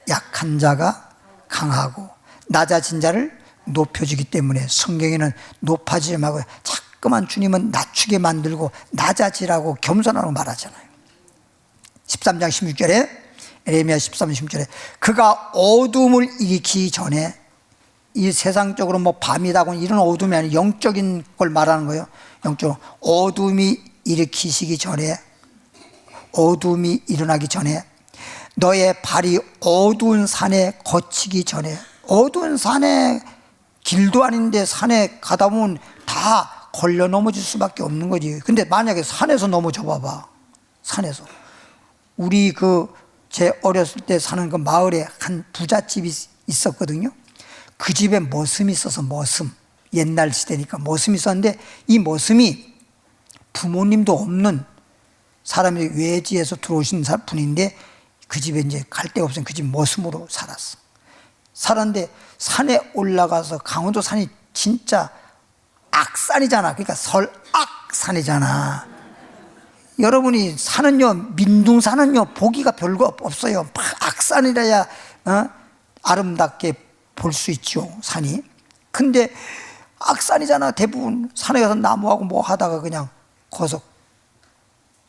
약한 자가 강하고 낮아진 자를 높여주기 때문에 성경에는 높아지지 말고 자꾸만 주님은 낮추게 만들고 낮아지라고 겸손하라고 말하잖아요. 13장 16절에, 에레미야 13장 16절에 그가 어둠을 일으키기 전에, 이 세상적으로 뭐 밤이다고 이런 어둠이 아니라 영적인 걸 말하는 거예요. 영적으로 어둠이 일으키시기 전에, 어둠이 일어나기 전에, 너의 발이 어두운 산에 거치기 전에. 어두운 산에, 길도 아닌데 산에 가다 보면 다 걸려 넘어질 수밖에 없는 거지. 근데 만약에 산에서 넘어져 봐봐. 산에서. 우리 제 어렸을 때 사는 그 마을에 한 부잣집이 있었거든요. 그 집에 머슴이 있어서, 머슴. 옛날 시대니까 머슴이 있었는데, 이 머슴이 부모님도 없는 사람이 외지에서 들어오신 분인데, 그 집에 이제 갈 데가 없으면 그 집 머슴으로 살았어. 살았는데 산에 올라가서, 강원도 산이 진짜 악산이잖아. 그러니까 설악산이잖아. 여러분이 산은요, 민둥산은요 보기가 별거 없어요. 막 악산이라야 아름답게 볼 수 있죠, 산이. 근데 악산이잖아. 대부분 산에 가서 나무하고 뭐 하다가 그냥 거기서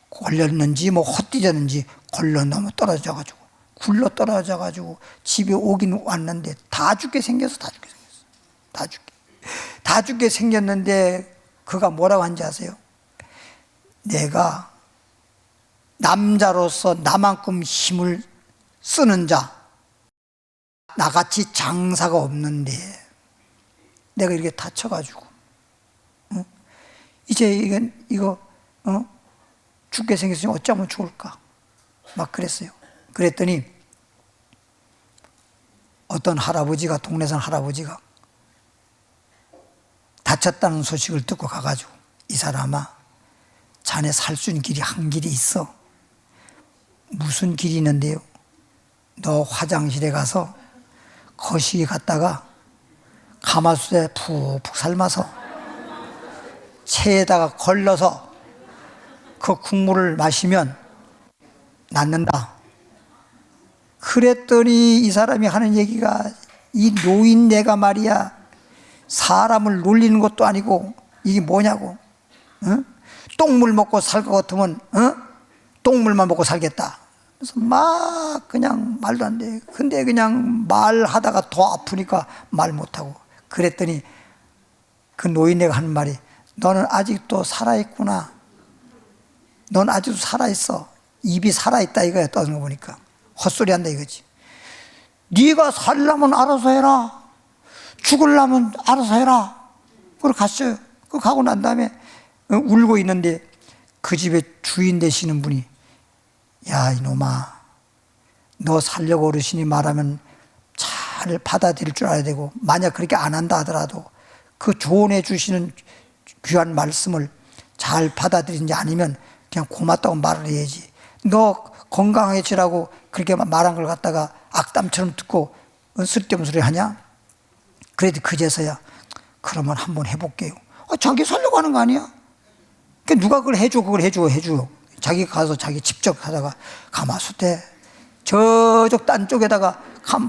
걸렸는지 뭐 헛디뎠는지 걸러 넘어 떨어져가지고, 굴러 떨어져가지고 집에 오긴 왔는데 다 죽게 생겼어. 다 죽게 생겼는데 그가 뭐라고 한지 아세요? 내가 남자로서 나만큼 힘을 쓰는 자, 나같이 장사가 없는데 내가 이렇게 다쳐가지고 이제 이거 죽게 생겼으니 어쩌면 좋을까 막 그랬어요. 그랬더니 어떤 할아버지가, 동네 산 할아버지가 다쳤다는 소식을 듣고 가가지고, 이 사람아, 자네 살 수 있는 길이 한 길이 있어. 무슨 길이 있는데요? 너 화장실에 가서 거시기 갔다가 가마솥에 푹푹 삶아서 체에다가 걸러서 그 국물을 마시면 낫는다. 그랬더니 이 사람이 하는 얘기가, 이 노인네가 말이야, 사람을 놀리는 것도 아니고 이게 뭐냐고, 똥물 먹고 살 것 같으면 똥물만 먹고 살겠다. 그래서 막 그냥 말도 안 돼. 근데 그냥 말하다가 더 아프니까 말 못하고. 그랬더니 그 노인네가 하는 말이, 너는 아직도 살아있구나. 넌 아직도 살아있어. 입이 살아있다 이거야. 떠는 거 보니까 헛소리 한다 이거지. 네가 살려면 알아서 해라, 죽으려면 알아서 해라. 그걸 갔어요. 그 가고 난 다음에 울고 있는데 그 집에 주인 되시는 분이, 야 이놈아, 너 살려고 어르신이 말하면 잘 받아들일 줄 알아야 되고, 만약 그렇게 안 한다 하더라도 그 조언해 주시는 귀한 말씀을 잘 받아들이지 않으면 그냥 고맙다고 말을 해야지. 너 건강해지라고 그렇게 말한 걸 갖다가 악담처럼 듣고 쓸데없는 소리 하냐? 그래도 그제서야 그러면 한번 해볼게요. 자기 살려고 하는 거 아니야? 그러니까 누가 그걸 해줘, 그걸 해줘. 자기가 가서 자기 직접 하다가 가마솥에 저쪽 딴 쪽에다가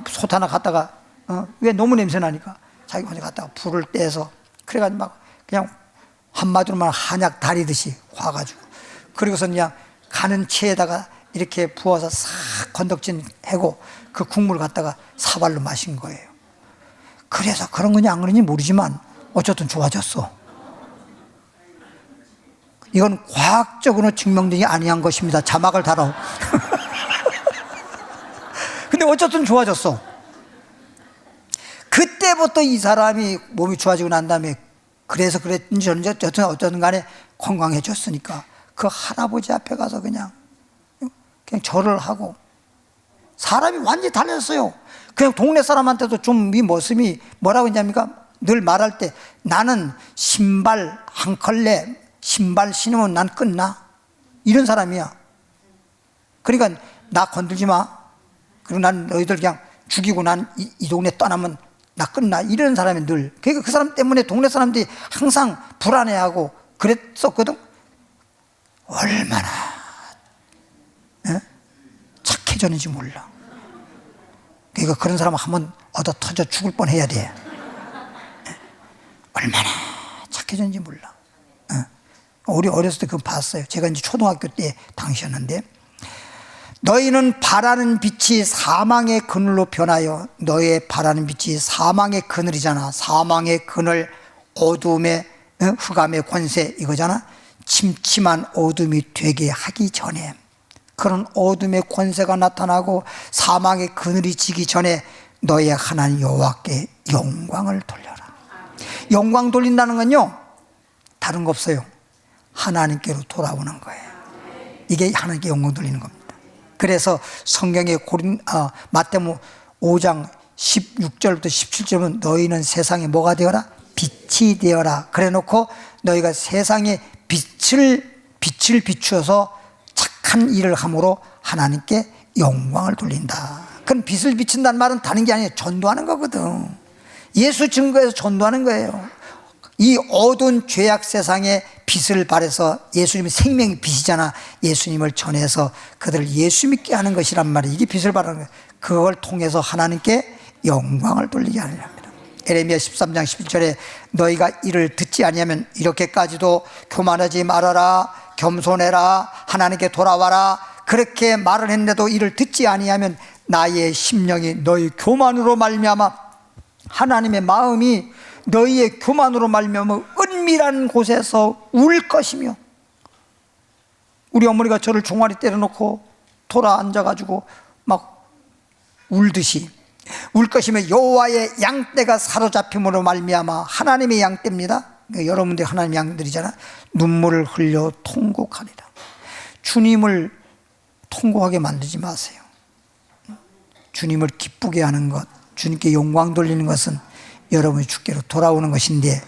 솥 하나 갖다가 왜 너무 냄새 나니까 자기 혼자 갖다가 불을 떼서, 그래가지고 막 그냥 한마디로 말 한약 다리듯이 화가지고, 그리고서 그냥 가는 체에다가 이렇게 부어서 싹 건덕진 해고 그 국물 갖다가 사발로 마신 거예요. 그래서 그런 건지 안 그런지 모르지만 어쨌든 좋아졌어. 이건 과학적으로 증명되지 아니한 것입니다. 자막을 달아. 근데 어쨌든 좋아졌어. 그때부터 이 사람이 몸이 좋아지고 난 다음에, 그래서 그랬는지 어쨌든 간에 건강해졌으니까 그 할아버지 앞에 가서 그냥 절을 하고, 사람이 완전히 달랐어요. 그냥 동네 사람한테도 좀 이 모습이 뭐라고 했냐니까, 늘 말할 때 나는 신발 한 컬레 신발 신으면 난 끝나, 이런 사람이야. 그러니까 나 건들지 마. 그리고 난 너희들 그냥 죽이고 난 이 동네 떠나면 나 끝나, 이런 사람이 늘. 그러니까 그 사람 때문에 동네 사람들이 항상 불안해하고 그랬었거든. 얼마나 착해졌는지 몰라. 그러니까 그런 사람은 한번 얻어 터져 죽을 뻔해야 돼. 얼마나 착해졌는지 몰라. 우리 어렸을 때 그거 봤어요. 제가 이제 초등학교 때 당시였는데, 너희는 바라는 빛이 사망의 그늘로 변하여, 너의 바라는 빛이 사망의 그늘이잖아. 사망의 그늘, 어둠의 흑암의 권세 이거잖아. 침침한 어둠이 되게 하기 전에, 그런 어둠의 권세가 나타나고 사망의 그늘이 지기 전에 너의 하나님 여호와께 영광을 돌려라. 영광 돌린다는 건요, 다른 거 없어요. 하나님께로 돌아오는 거예요. 이게 하나님께 영광 돌리는 겁니다. 그래서 성경에 마태복음 5장 16절부터 17절은 너희는 세상에 뭐가 되어라? 빛이 되어라. 그래 놓고 너희가 세상에 빛을 비추어서 착한 일을 함으로 하나님께 영광을 돌린다. 그건 빛을 비춘다는 말은 다른 게 아니에요. 전도하는 거거든. 예수 증거해서 전도하는 거예요. 이 어두운 죄악 세상에 빛을 발해서, 예수님이 생명의 빛이잖아. 예수님을 전해서 그들을 예수 믿게 하는 것이란 말이에요. 이게 빛을 발하는 거예요. 그걸 통해서 하나님께 영광을 돌리게 하는 겁니다. 에레미야 13장 11절에 너희가 이를 듣지 아니하면 이렇게까지도 교만하지 말아라, 겸손해라, 하나님께 돌아와라, 그렇게 말을 했는데도 이를 듣지 아니하면 나의 심령이 너희 교만으로 말미암아, 하나님의 마음이 너희의 교만으로 말미암아 은밀한 곳에서 울 것이며, 우리 어머니가 저를 종아리 때려놓고 돌아 앉아가지고 막 울듯이, 울 것이면 여호와의 양떼가 사로잡힘으로 말미암아, 하나님의 양떼입니다. 그러니까 여러분들이 하나님 양들이잖아. 눈물을 흘려 통곡하리라. 주님을 통곡하게 만들지 마세요. 주님을 기쁘게 하는 것, 주님께 영광 돌리는 것은 여러분이 주께로 돌아오는 것인데,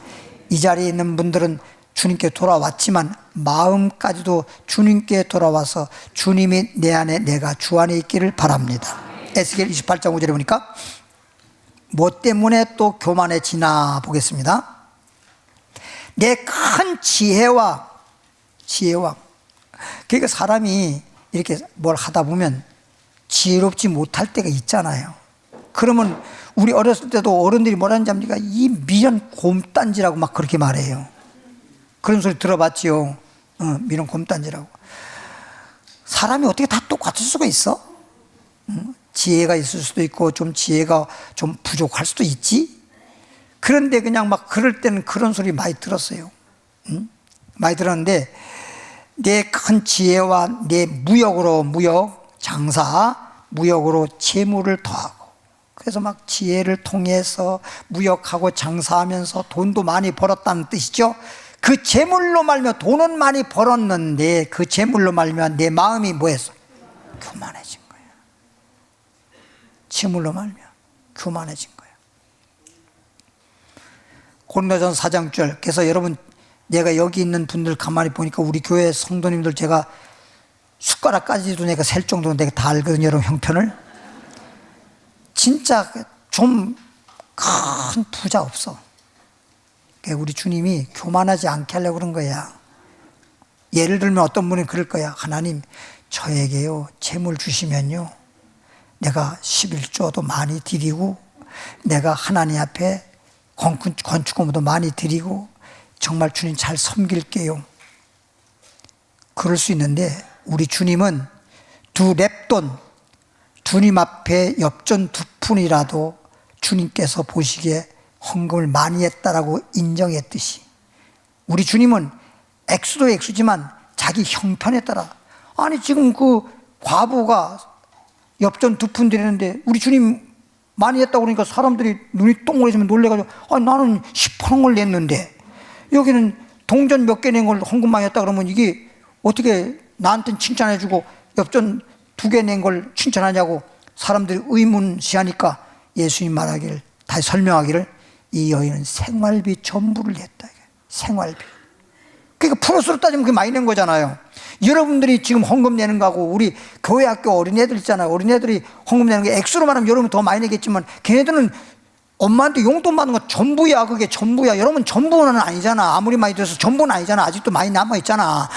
이 자리에 있는 분들은 주님께 돌아왔지만 마음까지도 주님께 돌아와서 주님이 내 안에, 내가 주 안에 있기를 바랍니다. 에스겔 28장 5절에 보니까 뭐 때문에 또 교만해지나 보겠습니다. 내 큰 지혜와, 그러니까 사람이 이렇게 뭘 하다 보면 지혜롭지 못할 때가 있잖아요. 그러면 우리 어렸을 때도 어른들이 뭐라는지 압니까? 이 미련 곰딴지라고 막 그렇게 말해요. 그런 소리 들어봤지요. 미련 곰딴지라고. 사람이 어떻게 다 똑같을 수가 있어? 지혜가 있을 수도 있고 좀 지혜가 좀 부족할 수도 있지. 그런데 그냥 막 그럴 때는 그런 소리 많이 들었어요. 많이 들었는데, 내 큰 지혜와 내 무역으로, 무역으로 재물을 더하고, 그래서 막 지혜를 통해서 무역하고 장사하면서 돈도 많이 벌었다는 뜻이죠. 그 재물로 말미암아 돈은 많이 벌었는데, 그 재물로 말미암아 내 마음이 뭐했어? 교만해진 거예요. 재물로 말미암아 교만해진 거예요. 고린도전서 4장 6절. 그래서 여러분, 내가 여기 있는 분들 가만히 보니까 우리 교회 성도님들 제가 숟가락까지도 내가 셀 정도로 내가 다 알거든요, 여러분, 형편을. 진짜 좀 큰 부자 없어. 우리 주님이 교만하지 않게 하려고 그런 거야. 예를 들면 어떤 분이 그럴 거야. 하나님, 저에게요 재물 주시면요 내가 11조도 많이 드리고, 내가 하나님 앞에 건축금도 많이 드리고, 정말 주님 잘 섬길게요. 그럴 수 있는데, 우리 주님은 두 렙돈, 주님 앞에 엽전 2푼이라도 주님께서 보시기에 헌금을 많이 했다라고 인정했듯이, 우리 주님은 액수도 액수지만 자기 형편에 따라, 아니 지금 그 과부가 엽전 2푼 드리는데 우리 주님 많이 했다고 그러니까 사람들이 눈이 동그래지면 놀래가지고, 아니 나는 10푼을 냈는데 여기는 동전 몇 개 낸 걸 헌금 많이 했다 그러면 이게 어떻게 나한테는 칭찬해주고 엽전 2개 낸 걸 칭찬하냐고 사람들이 의문시하니까 예수님 말하기를, 다시 설명하기를, 이 여인은 생활비 전부를 냈다. 생활비. 그러니까 플러스로 따지면 그게 많이 낸 거잖아요. 여러분들이 지금 헌금 내는 거하고 우리 교회 학교 어린애들 있잖아요. 어린애들이 헌금 내는 게 액수로 말하면 여러분 더 많이 내겠지만, 걔네들은 엄마한테 용돈 받는 거 전부야. 그게 전부야. 여러분 전부는 아니잖아. 아무리 많이 들어서 전부는 아니잖아. 아직도 많이 남아있잖아.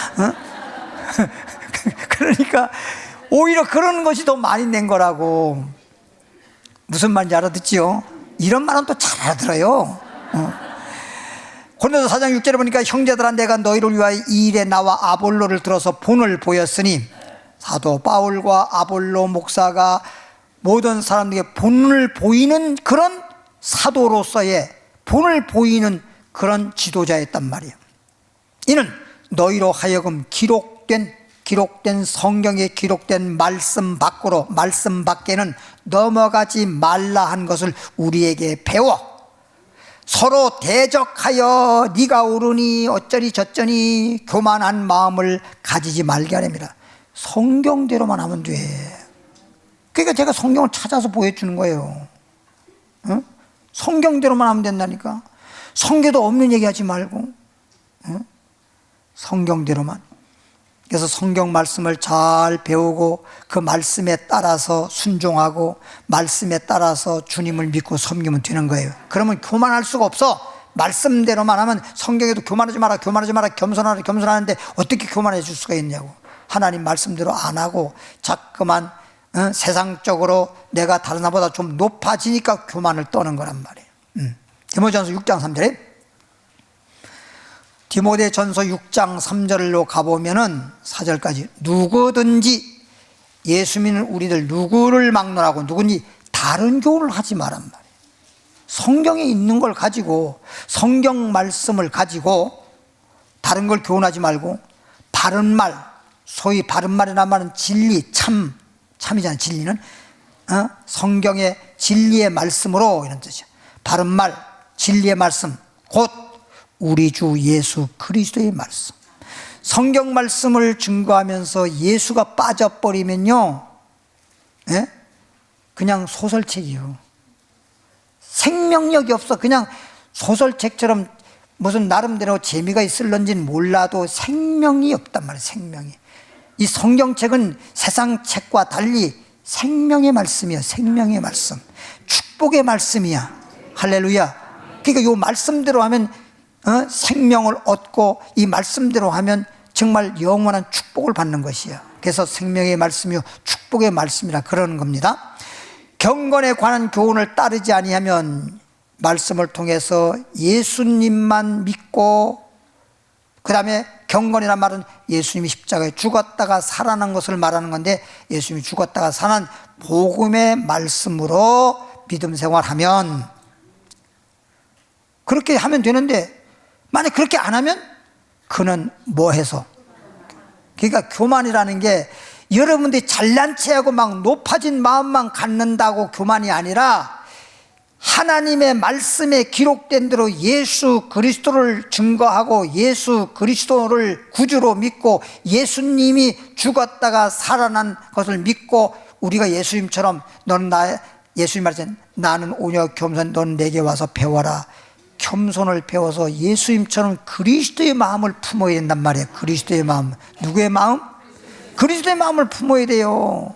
그러니까 오히려 그런 것이 더 많이 낸 거라고. 무슨 말인지 알아듣지요? 이런 말은 또 잘 알아들어요. 고린도서 4장 6절에 보니까, 형제들아 내가 너희를 위하여 이 일에 나와 아볼로를 들어서 본을 보였으니, 사도 바울과 아볼로 목사가 모든 사람들에게 본을 보이는 그런 사도로서의 본을 보이는 그런 지도자였단 말이에요. 이는 너희로 하여금 기록된 성경에 기록된 말씀 밖으로, 말씀 밖에는 넘어가지 말라 한 것을 우리에게 배워 서로 대적하여 네가 옳으니 어쩌니 저쩌니 교만한 마음을 가지지 말게 하렵니다. 성경대로만 하면 돼. 그러니까 제가 성경을 찾아서 보여주는 거예요. 응? 성경대로만 하면 된다니까. 성경도 없는 얘기하지 말고, 응? 성경대로만. 그래서 성경 말씀을 잘 배우고 그 말씀에 따라서 순종하고 말씀에 따라서 주님을 믿고 섬기면 되는 거예요. 그러면 교만할 수가 없어. 말씀대로만 하면, 성경에도 교만하지 마라, 겸손하라, 겸손하는데 어떻게 교만해질 수가 있냐고. 하나님 말씀대로 안 하고 자꾸만 세상적으로 내가 다른 사람보다 좀 높아지니까 교만을 떠는 거란 말이에요. 디모데전서 6장 3절에, 디모데전서 6장 3절로 가보면은 4절까지, 누구든지 예수 믿는 우리들 누구를 막론하고 누구든지 다른 교훈을 하지 말란 말이에요. 성경에 있는 걸 가지고, 성경 말씀을 가지고 다른 걸 교훈하지 말고, 바른 말, 소위 바른말이란 말은 진리, 참이잖아요. 진리는 성경의 진리의 말씀으로 이런 뜻이죠. 바른말, 진리의 말씀, 곧 우리 주 예수 그리스도의 말씀. 성경 말씀을 증거하면서 예수가 빠져버리면요, 예? 그냥 소설책이요. 생명력이 없어. 그냥 소설책처럼 무슨 나름대로 재미가 있을런지는 몰라도 생명이 없단 말이에요. 생명이. 이 성경책은 세상 책과 달리 생명의 말씀이야. 생명의 말씀, 축복의 말씀이야. 할렐루야. 그러니까 이 말씀대로 하면 생명을 얻고, 이 말씀대로 하면 정말 영원한 축복을 받는 것이야. 그래서 생명의 말씀이요 축복의 말씀이라 그러는 겁니다. 경건에 관한 교훈을 따르지 아니하면 말씀을 통해서 예수님만 믿고, 그 다음에 경건이란 말은 예수님이 십자가에 죽었다가 살아난 것을 말하는 건데, 예수님이 죽었다가 살아난 복음의 말씀으로 믿음 생활하면, 그렇게 하면 되는데, 만약 그렇게 안 하면 그는 뭐 해서, 그러니까 교만이라는 게 여러분들이 잘난 체하고 막 높아진 마음만 갖는다고 교만이 아니라, 하나님의 말씀에 기록된 대로 예수 그리스도를 증거하고 예수 그리스도를 구주로 믿고 예수님이 죽었다가 살아난 것을 믿고, 우리가 예수님처럼 너는 예수님 말씀 나는 오녀 겸손 너는 내게 와서 배워라. 겸손을 배워서 예수님처럼 그리스도의 마음을 품어야 된단 말이에요. 그리스도의 마음. 누구의 마음? 그리스도의 마음을 품어야 돼요.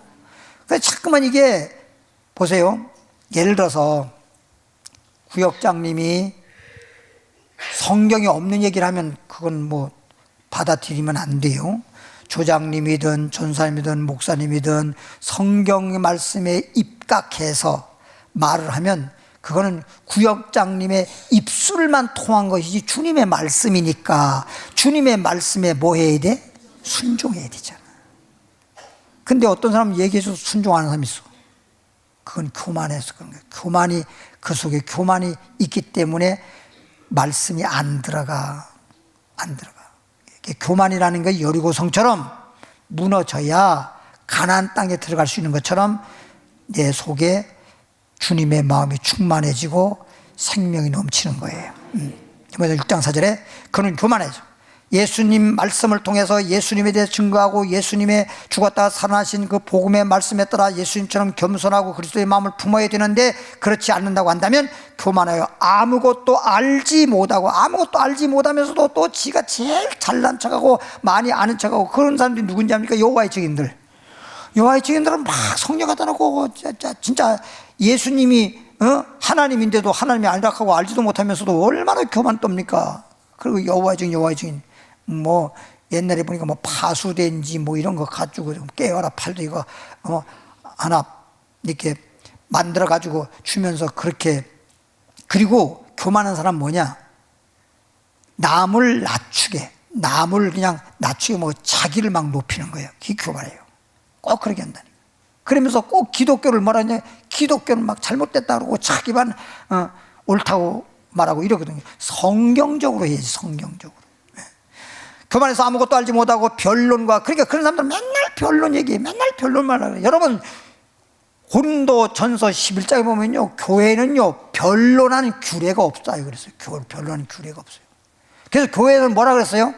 그래서 자꾸만 이게 보세요. 예를 들어서 구역장님이 성경에 없는 얘기를 하면 그건 뭐 받아들이면 안 돼요. 조장님이든 전사님이든 목사님이든 성경 말씀에 입각해서 말을 하면 그거는 구역장님의 입술만 통한 것이지 주님의 말씀이니까 주님의 말씀에 뭐 해야 돼? 순종해야 되잖아. 근데 어떤 사람은 얘기해서 순종하는 사람이 있어. 그건 교만해서 그런 거예요. 교만이, 그 속에 교만이 있기 때문에 말씀이 안 들어가. 교만이라는 게 여리고성처럼 무너져야 가나안 땅에 들어갈 수 있는 것처럼 내 속에 주님의 마음이 충만해지고 생명이 넘치는 거예요. 6장 4절에 그는 교만해져. 예수님 말씀을 통해서 예수님에 대해 증거하고 예수님의 죽었다가 살아나신 그 복음의 말씀에 따라 예수님처럼 겸손하고 그리스도의 마음을 품어야 되는데, 그렇지 않는다고 한다면 교만하여 아무것도 알지 못하면서도 또 지가 제일 잘난 척하고 많이 아는 척하고, 그런 사람들이 누군지 압니까? 여호와의 증인들. 여호와의 증인들은 막 성령 갖다 놓고 진짜 예수님이 하나님인데도 하나님이 아니라 하고 알지도 못하면서도 얼마나 교만 떱니까? 그리고 여호와의 증인 뭐 옛날에 보니까 뭐 파수된지 뭐 이런 거 가지고 좀 깨워라 팔도 이거 하나 이렇게 만들어 가지고 주면서 그렇게. 그리고 교만한 사람 뭐냐? 남을 그냥 낮추게 뭐 자기를 막 높이는 거예요. 그게 교만이에요. 꼭 그렇게 한다니. 그러면서 꼭 기독교를 뭐라 하냐? 기독교는 막 잘못됐다 그러고 자기만 옳다고 말하고 이러거든요. 성경적으로 해야지, 성경적으로. 교만해서 아무것도 알지 못하고 변론과, 그러니까 그런 사람들은 맨날 변론 얘기해. 맨날 변론만 하고. 여러분 고린도전서 11장에 보면요, 교회는요 변론하는 규례가 없어요. 그랬어요. 변론하는 규례가 없어요. 그래서 교회는 뭐라 그랬어요?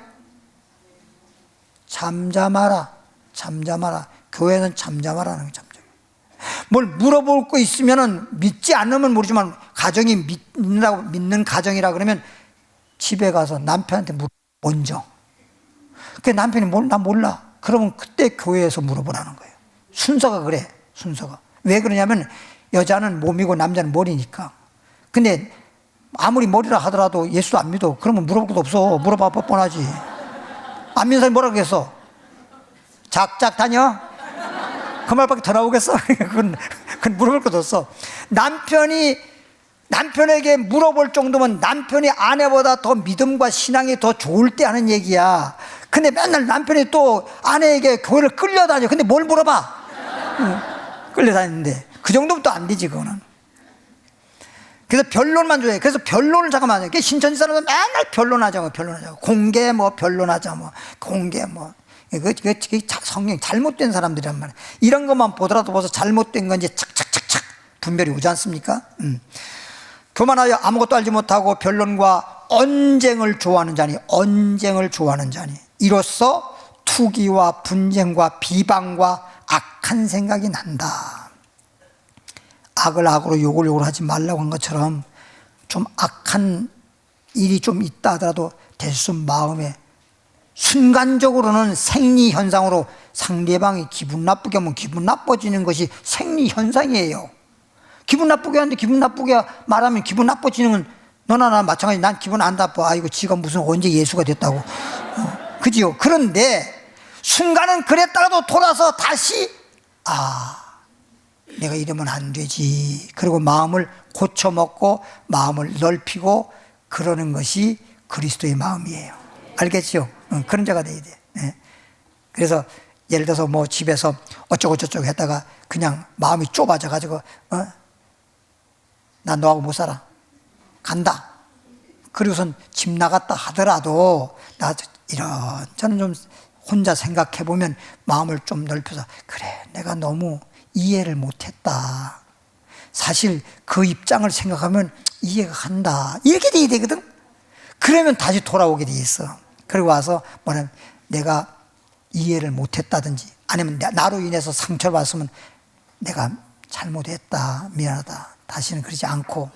잠잠하라. 교회는 잠잠하라는 거예요. 뭘 물어볼 거 있으면은 믿지 않으면 모르지만, 가정이 믿는 가정이라 그러면 집에 가서 남편한테 먼저. 그 남편이 나 몰라. 그러면 그때 교회에서 물어보라는 거예요. 순서가 그래. 순서가. 왜 그러냐면 여자는 몸이고 남자는 머리니까. 근데 아무리 머리라 하더라도 예수도 안 믿어. 그러면 물어볼 것도 없어. 물어봐 뻔뻔하지. 안 믿는 사람이 뭐라 그랬어? 작작 다녀? 그 말밖에 더 나오겠어? 그건 물어볼 것도 없어. 남편에게 물어볼 정도면 남편이 아내보다 더 믿음과 신앙이 더 좋을 때 하는 얘기야. 근데 맨날 남편이 또 아내에게 교회를 끌려다녀. 근데 뭘 물어봐? 끌려다니는데 그 정도면 또 안 되지, 그거는. 그래서 변론만 줘야 돼. 그래서 변론을 잠깐만 하죠. 신천지 사람은 맨날 변론하자고. 공개 변론하자 공개 성경 잘못된 사람들이란 말이에요. 이런 것만 보더라도 벌써 잘못된 건지 착착착착 분별이 오지 않습니까? 교만하여 아무것도 알지 못하고 변론과 언쟁을 좋아하는 자니, 언쟁을 좋아하는 자니, 이로써 투기와 분쟁과 비방과 악한 생각이 난다. 악을 악으로 욕을 욕을 하지 말라고 한 것처럼 좀 악한 일이 좀 있다 하더라도 대수슨 마음에 순간적으로는 생리현상으로 상대방이 기분 나쁘게 하면 기분 나빠지는 것이 생리현상이에요. 기분 나쁘게 하는데 기분 나쁘게 말하면 기분 나빠지는 건 너나 나 마찬가지. 난 기분 안 나빠. 아이고 지가 무슨 언제 예수가 됐다고. 그지요? 그런데 순간은 그랬다가도 돌아서 다시 내가 이러면 안 되지. 그리고 마음을 고쳐먹고 마음을 넓히고 그러는 것이 그리스도의 마음이에요. 알겠죠? 그런 자가 돼야 돼. 네. 그래서 예를 들어서 뭐 집에서 어쩌고 저쩌고 했다가 그냥 마음이 좁아져가지고 나 너하고 못 살아. 간다. 그리고선 집 나갔다 하더라도 저는 좀 혼자 생각해보면 마음을 좀 넓혀서 그래 내가 너무 이해를 못했다. 사실 그 입장을 생각하면 이해가 간다. 이렇게 돼야 되거든. 그러면 다시 돌아오게 돼 있어. 그리고 와서 뭐냐면 내가 이해를 못했다든지 아니면 나로 인해서 상처를 받았으면 내가 잘못했다. 미안하다. 다시는 그러지 않고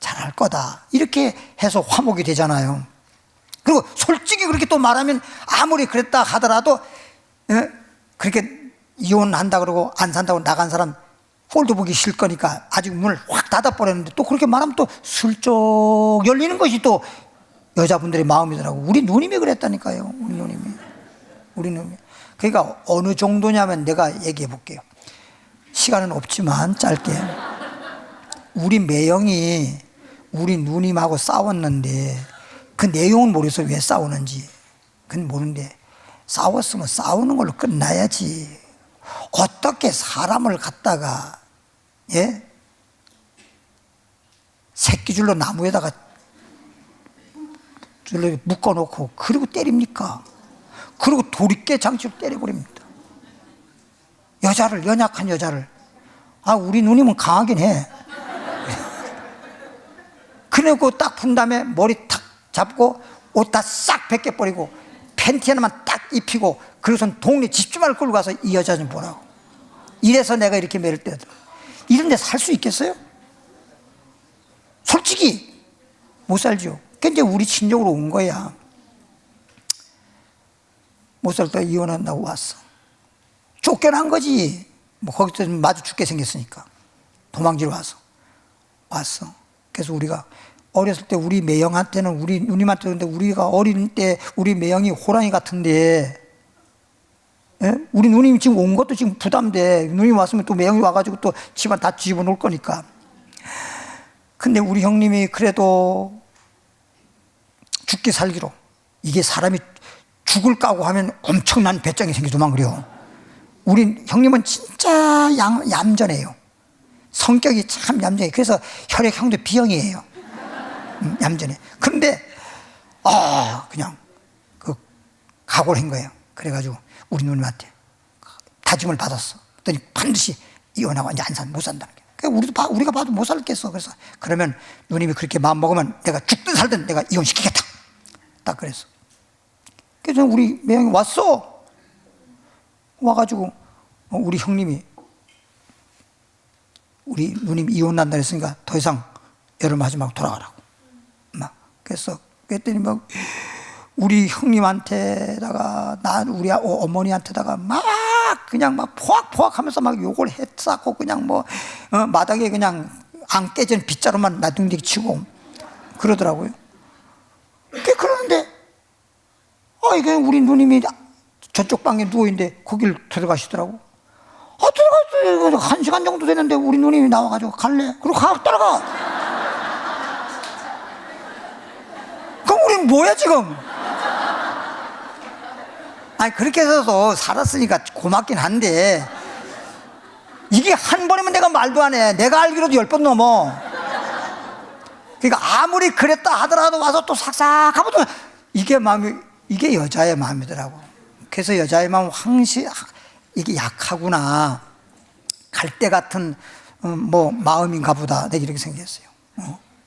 잘할 거다. 이렇게 해서 화목이 되잖아요. 그리고 솔직히 그렇게 또 말하면 아무리 그랬다 하더라도 그렇게 이혼한다 그러고 안 산다고 나간 사람 꼴도 보기 싫을 거니까 아직 문을 확 닫아버렸는데 또 그렇게 말하면 또 슬쩍 열리는 것이 또 여자분들의 마음이더라고. 우리 누님이 그랬다니까요. 우리 누님이. 그러니까 어느 정도냐면 내가 얘기해 볼게요. 시간은 없지만 짧게. 우리 매형이 우리 누님하고 싸웠는데 그 내용은 모르겠어. 왜 싸우는지. 그건 모르는데 싸웠으면 싸우는 걸로 끝나야지. 어떻게 사람을 갖다가 새끼줄로 나무에다가 줄로 묶어놓고 그리고 때립니까? 그리고 도리깨 장치로 때려버립니다. 연약한 여자를. 우리 누님은 강하긴 해. 그리고 딱 푼 다음에 머리 탁 잡고 옷 다 싹 벗겨버리고 팬티 하나만 딱 입히고 그래서 동네 집주말 끌고 가서 이 여자 좀 보라고. 이래서 내가 이렇게 매를 때도 이런 데 살 수 있겠어요? 솔직히 못 살죠. 근데 우리 친족으로 온 거야. 못 살다가 이혼한다고 왔어. 쫓겨난 거지. 뭐 거기서 마주 죽게 생겼으니까 도망지러 왔어. 그래서 우리가 어렸을 때 우리 매형한테는 우리 누님한테 그런데 우리가 어린 때 우리 매형이 호랑이 같은데 우리 누님이 지금 온 것도 지금 부담돼. 누님이 왔으면 또 매형이 와가지고 또 집안 다 뒤집어 놓을 거니까. 근데 우리 형님이 그래도 죽기 살기로 이게 사람이 죽을 까고 하면 엄청난 배짱이 생기더만 그래요. 우리 형님은 진짜 얌전해요. 성격이 참 얌전해. 그래서 혈액형도 B형이에요. 얌전해. 그런데 그냥 각오를 한 거예요. 그래가지고 우리 누님한테 다짐을 받았어. 그랬더니 반드시 이혼하고 이제 못 산다는 게. 그러니까 우리가 봐도 못 살겠어. 그래서 그러면 누님이 그렇게 마음 먹으면 내가 죽든 살든 내가 이혼시키겠다. 딱 그랬어. 그래서 우리 매형이 왔어. 와가지고 우리 형님이 우리 누님 이혼난다 그랬으니까 더 이상 여름하지 말고 돌아가라고. 그랬더니 막 우리 형님한테다가 우리 어머니한테다가 그냥 포악포악 하면서 막 욕을 했었고 그냥 마당에 그냥 안 깨진 빗자루만 나둥둥이 치고 그러더라고요. 그러는데 이게 우리 누님이 저쪽 방에 누워있는데 거길 들어가시더라고. 들어갔어요. 1시간 정도 됐는데 우리 누님이 나와가지고 갈래? 그리고 따라가. 그럼 우린 뭐야 지금? 그렇게 해서 살았으니까 고맙긴 한데 이게 한 번이면 내가 말도 안 해. 내가 알기로도 10번 넘어. 그러니까 아무리 그랬다 하더라도 와서 또 삭삭 하면 이게 여자의 마음이더라고. 그래서 여자의 마음 이게 약하구나, 갈대 같은 뭐 마음인가 보다, 내가 이렇게 생겼어요.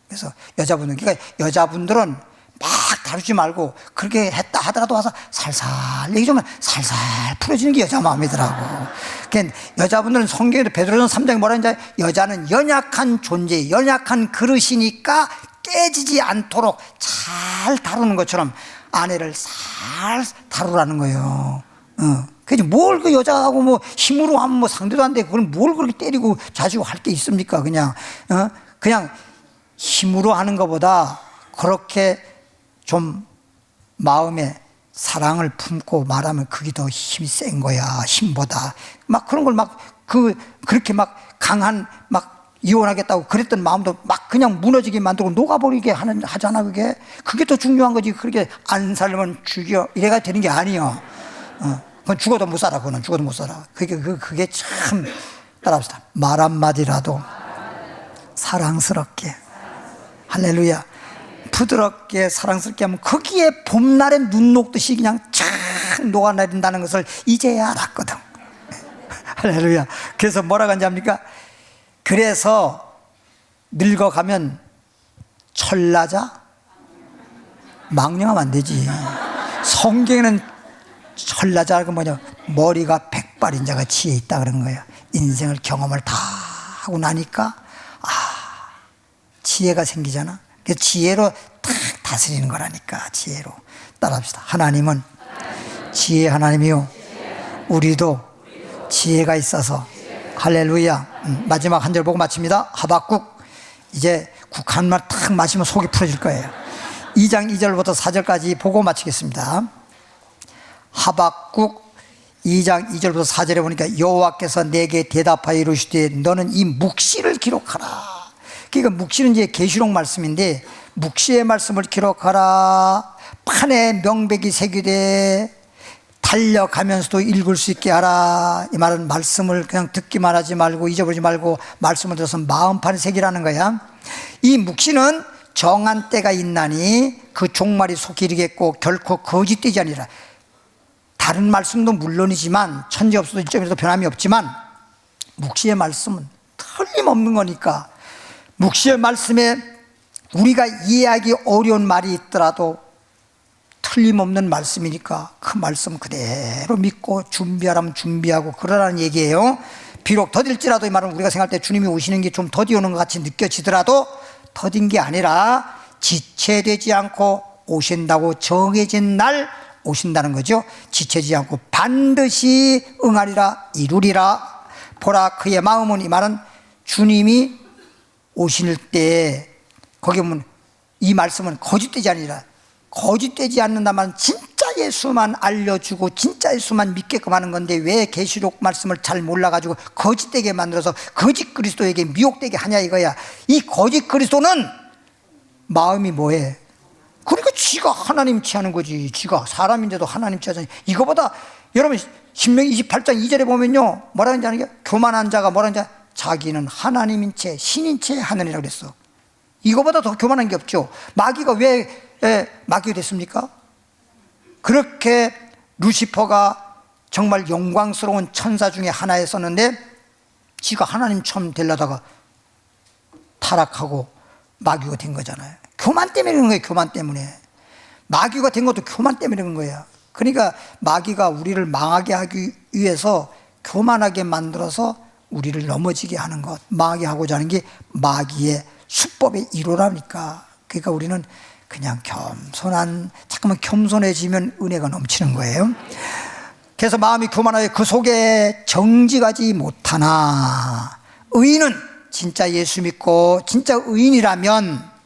그래서 그러니까 여자분들은 막 다루지 말고 그렇게 했다 하더라도 와서 살살 얘기 좀 살살 풀어지는 게 여자 마음이더라고. 그러니까 여자분들은 성경에도 베드로전서 3장에 뭐라 하는지, 여자는 연약한 존재, 연약한 그릇이니까 깨지지 않도록 잘 다루는 것처럼 아내를 잘 다루라는 거예요. 그래서 뭘 그 여자하고 뭐 힘으로 하면 뭐 상대도 안 돼. 그걸 뭘 그렇게 때리고 자지고 할 게 있습니까? 그냥 힘으로 하는 것보다 그렇게 좀 마음에 사랑을 품고 말하면 그게 더 힘이 센 거야. 힘보다 막 그런 걸 그렇게 막 강한 막 이혼하겠다고 그랬던 마음도 막 그냥 무너지게 만들고 녹아버리게 하잖아. 그게 더 중요한 거지. 그렇게 안 살면 죽여 이래가 되는 게 아니야. 그건 죽어도 못 살아. 그거는 죽어도 못 살아. 그게 참, 따라합시다. 말 한마디라도 사랑스럽게, 할렐루야, 부드럽게 사랑스럽게 하면 거기에 봄날에 눈 녹듯이 그냥 쫙 녹아내린다는 것을 이제야 알았거든. 할렐루야. 그래서 뭐라고 하는지 압니까? 그래서 늙어가면 철나자 망령하면 안 되지. 성경에는 철나자가 뭐냐, 머리가 백발인 자가 지혜 있다 그런 거예요. 인생을 경험을 다 하고 나니까 지혜가 생기잖아. 그래서 지혜로 딱 다스리는 거라니까. 지혜로. 따라합시다. 하나님은 지혜 하나님이요, 우리도 지혜가 있어서. 할렐루야. 마지막 한 절 보고 마칩니다. 하박국, 이제 국 한 말 탁 마시면 속이 풀어질 거예요. 2장 2절부터 4절까지 보고 마치겠습니다. 하박국 2장 2절부터 4절에 보니까, 여호와께서 내게 대답하여 이르시되 너는 이 묵시를 기록하라. 그러니까 묵시는 이제 계시록 말씀인데, 묵시의 말씀을 기록하라. 판에 명백이 새기되 달려가면서도 읽을 수 있게 하라. 이 말은 말씀을 그냥 듣기만 하지 말고 잊어버리지 말고 말씀을 들어서 마음판에 새기라는 거야. 이 묵시는 정한 때가 있나니 그 종말이 속히 이르겠고 결코 거짓되지 아니라. 다른 말씀도 물론이지만 천지 없어도 이점에서 변함이 없지만 묵시의 말씀은 틀림없는 거니까, 묵시의 말씀에 우리가 이해하기 어려운 말이 있더라도 틀림없는 말씀이니까 그 말씀 그대로 믿고 준비하라면 준비하고 그러라는 얘기예요. 비록 더딜지라도, 이 말은 우리가 생각할 때 주님이 오시는 게 좀 더디 오는 것 같이 느껴지더라도 더딘 게 아니라 지체되지 않고 오신다고 정해진 날 오신다는 거죠. 지체지 않고 반드시 응하리라, 이루리라. 보라 그의 마음은, 이 말은 주님이 오실 때, 거기 보면 이 말씀은 거짓되지 아니라, 거짓되지 않는다만 진짜 예수만 알려주고 진짜 예수만 믿게끔 하는 건데, 왜 계시록 말씀을 잘 몰라가지고 거짓되게 만들어서 거짓 그리스도에게 미혹되게 하냐 이거야. 이 거짓 그리스도는 마음이 뭐해? 그러니까 지가 하나님 취하는 거지. 지가 사람인데도 하나님 취하잖아. 이거보다 여러분 신명기 28장 2절에 보면요, 뭐라 하는지 아는 게, 교만한 자가 뭐라 하는지, 자기는 하나님인 채 신인 채 하느니라고 그랬어. 이거보다 더 교만한 게 없죠. 마귀가 왜 마귀가 됐습니까? 그렇게 루시퍼가 정말 영광스러운 천사 중에 하나였었는데 지가 하나님처럼 되려다가 타락하고 마귀가 된 거잖아요. 교만 때문에 그런 거예요. 교만 때문에. 마귀가 된 것도 교만 때문에 그런 거예요. 그러니까 마귀가 우리를 망하게 하기 위해서 교만하게 만들어서 우리를 넘어지게 하는 것, 망하게 하고자 하는 게 마귀의 수법의 1호라니까. 그러니까 우리는 그냥 잠깐만 겸손해지면 은혜가 넘치는 거예요. 그래서 마음이 교만하여 그 속에 정직하지 못하나, 의인은 진짜 예수 믿고 진짜 의인이라면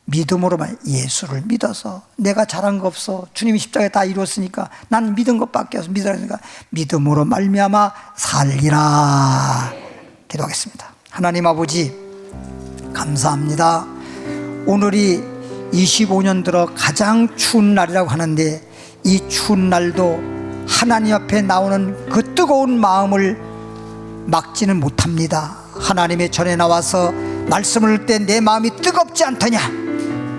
믿음으로만, 예수를 믿어서 내가 잘한 거 없어, 주님이 십자가에 다 이루었으니까 난 믿은 것밖에 없어, 믿으라니까 믿음으로 말미암아 살리라. 기도하겠습니다. 하나님 아버지, 감사합니다. 오늘이 25년 들어 가장 추운 날이라고 하는데, 이 추운 날도 하나님 앞에 나오는 그 뜨거운 마음을 막지는 못합니다. 하나님의 전에 나와서 말씀을 할 때 내 마음이 뜨겁지 않더냐,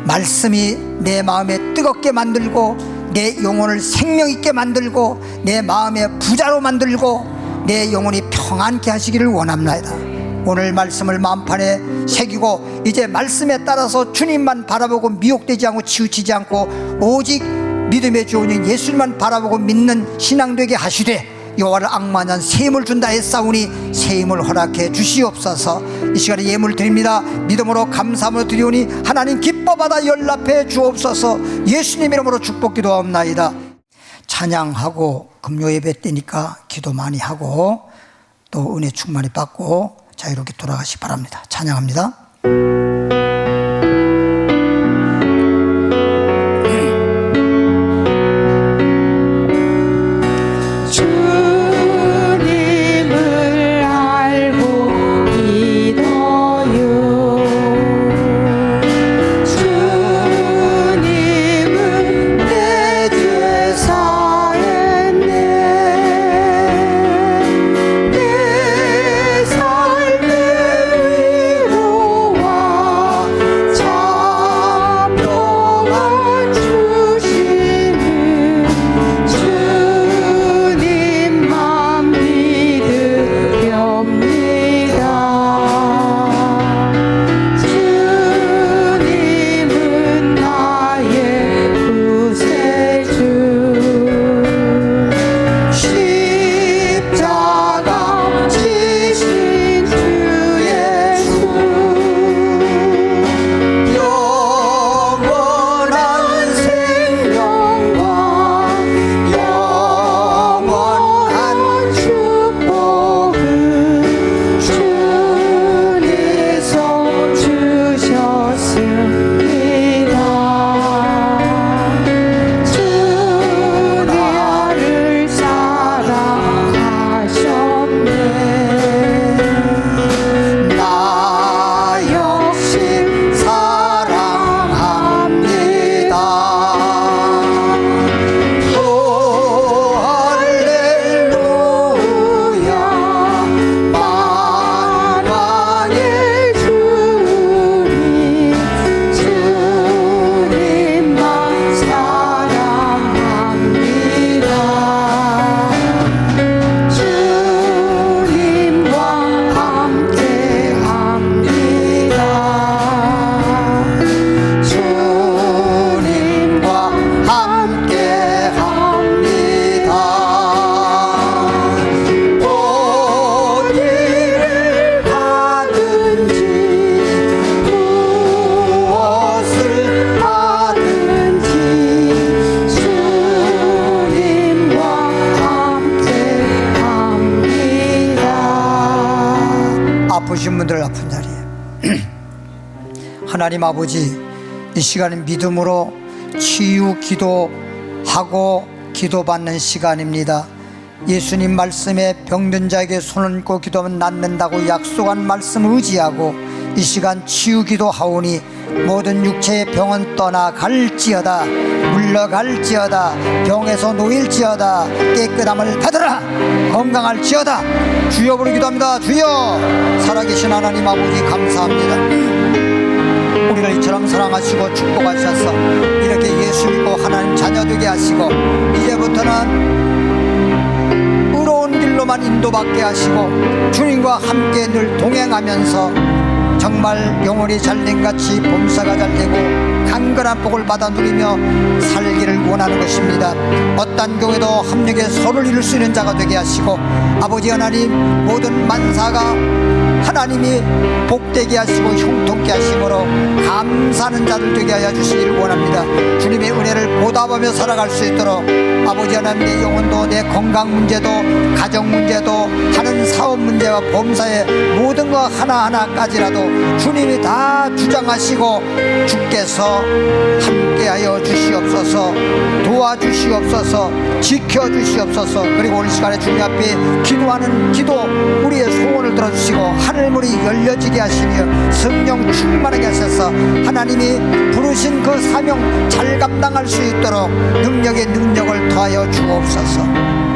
말씀이 내 마음에 뜨겁게 만들고 내 영혼을 생명 있게 만들고 내 마음의 부자로 만들고 내 영혼이 평안케 하시기를 원합니다. 오늘 말씀을 마음판에 새기고 이제 말씀에 따라서 주님만 바라보고 미혹되지 않고 치우치지 않고 오직 믿음의 주원인 예수님만 바라보고 믿는 신앙 되게 하시되 여호와를 앙망한 새 힘을 준다 했사오니 새 힘을 허락해 주시옵소서. 이 시간에 예물 드립니다. 믿음으로 감사함으로 드리오니 하나님 기뻐받아 연락해 주옵소서. 예수님 이름으로 축복 기도하옵나이다. 찬양하고 금요 예배 때니까 기도 많이 하고 또 은혜 충만히 받고 자유롭게 돌아가시기 바랍니다. 찬양합니다. 아프신 분들 아픈 자리에 하나님 아버지, 이 시간은 믿음으로 치유 기도하고 기도받는 시간입니다. 예수님 말씀에 병든 자에게 손을 얹고 기도하면 낫는다고 약속한 말씀을 의지하고 이 시간 치유 기도하오니 모든 육체의 병은 떠나갈지어다, 물러갈지어다, 병에서 놓일지어다, 깨끗함을 받으라, 건강할지어다. 주여 부르기도합니다. 주여. 살아계신 하나님 아버지 감사합니다. 우리를 이처럼 사랑하시고 축복하셔서 이렇게 예수 믿고 하나님 자녀 되게 하시고 이제부터는 의로운 길로만 인도받게 하시고 주님과 함께 늘 동행하면서 정말 영혼이 잘된같이 봄사가 잘되고 강건한 복을 받아 누리며 살기를 원하는 것입니다. 어떤 경우에도 합력에 서로를 이룰 수 있는 자가 되게 하시고 아버지 하나님, 모든 만사가 하나님이 복되게 하시고 형통케 하심으로 감사하는 자들 되게 하여 주시기를 원합니다. 주님의 은혜를 보답하며 살아갈 수 있도록 아버지 하나님, 내 영혼도 내 건강 문제도 가정 문제도 하는 사업 문제와 범사의 모든 것 하나하나까지라도 주님이 다 주장하시고 주께서 함께하여 주시옵소서, 도와주시옵소서, 지켜주시옵소서. 그리고 오늘 시간에 주님 앞에 기도하는 기도 우리의 소원을 들어주시고 하늘문이 열려지게 하시며 성령 충만하게 하셔서 하나님이 부르신 그 사명 잘 감당할 수 있도록 능력에 능력을 더하여 주옵소서.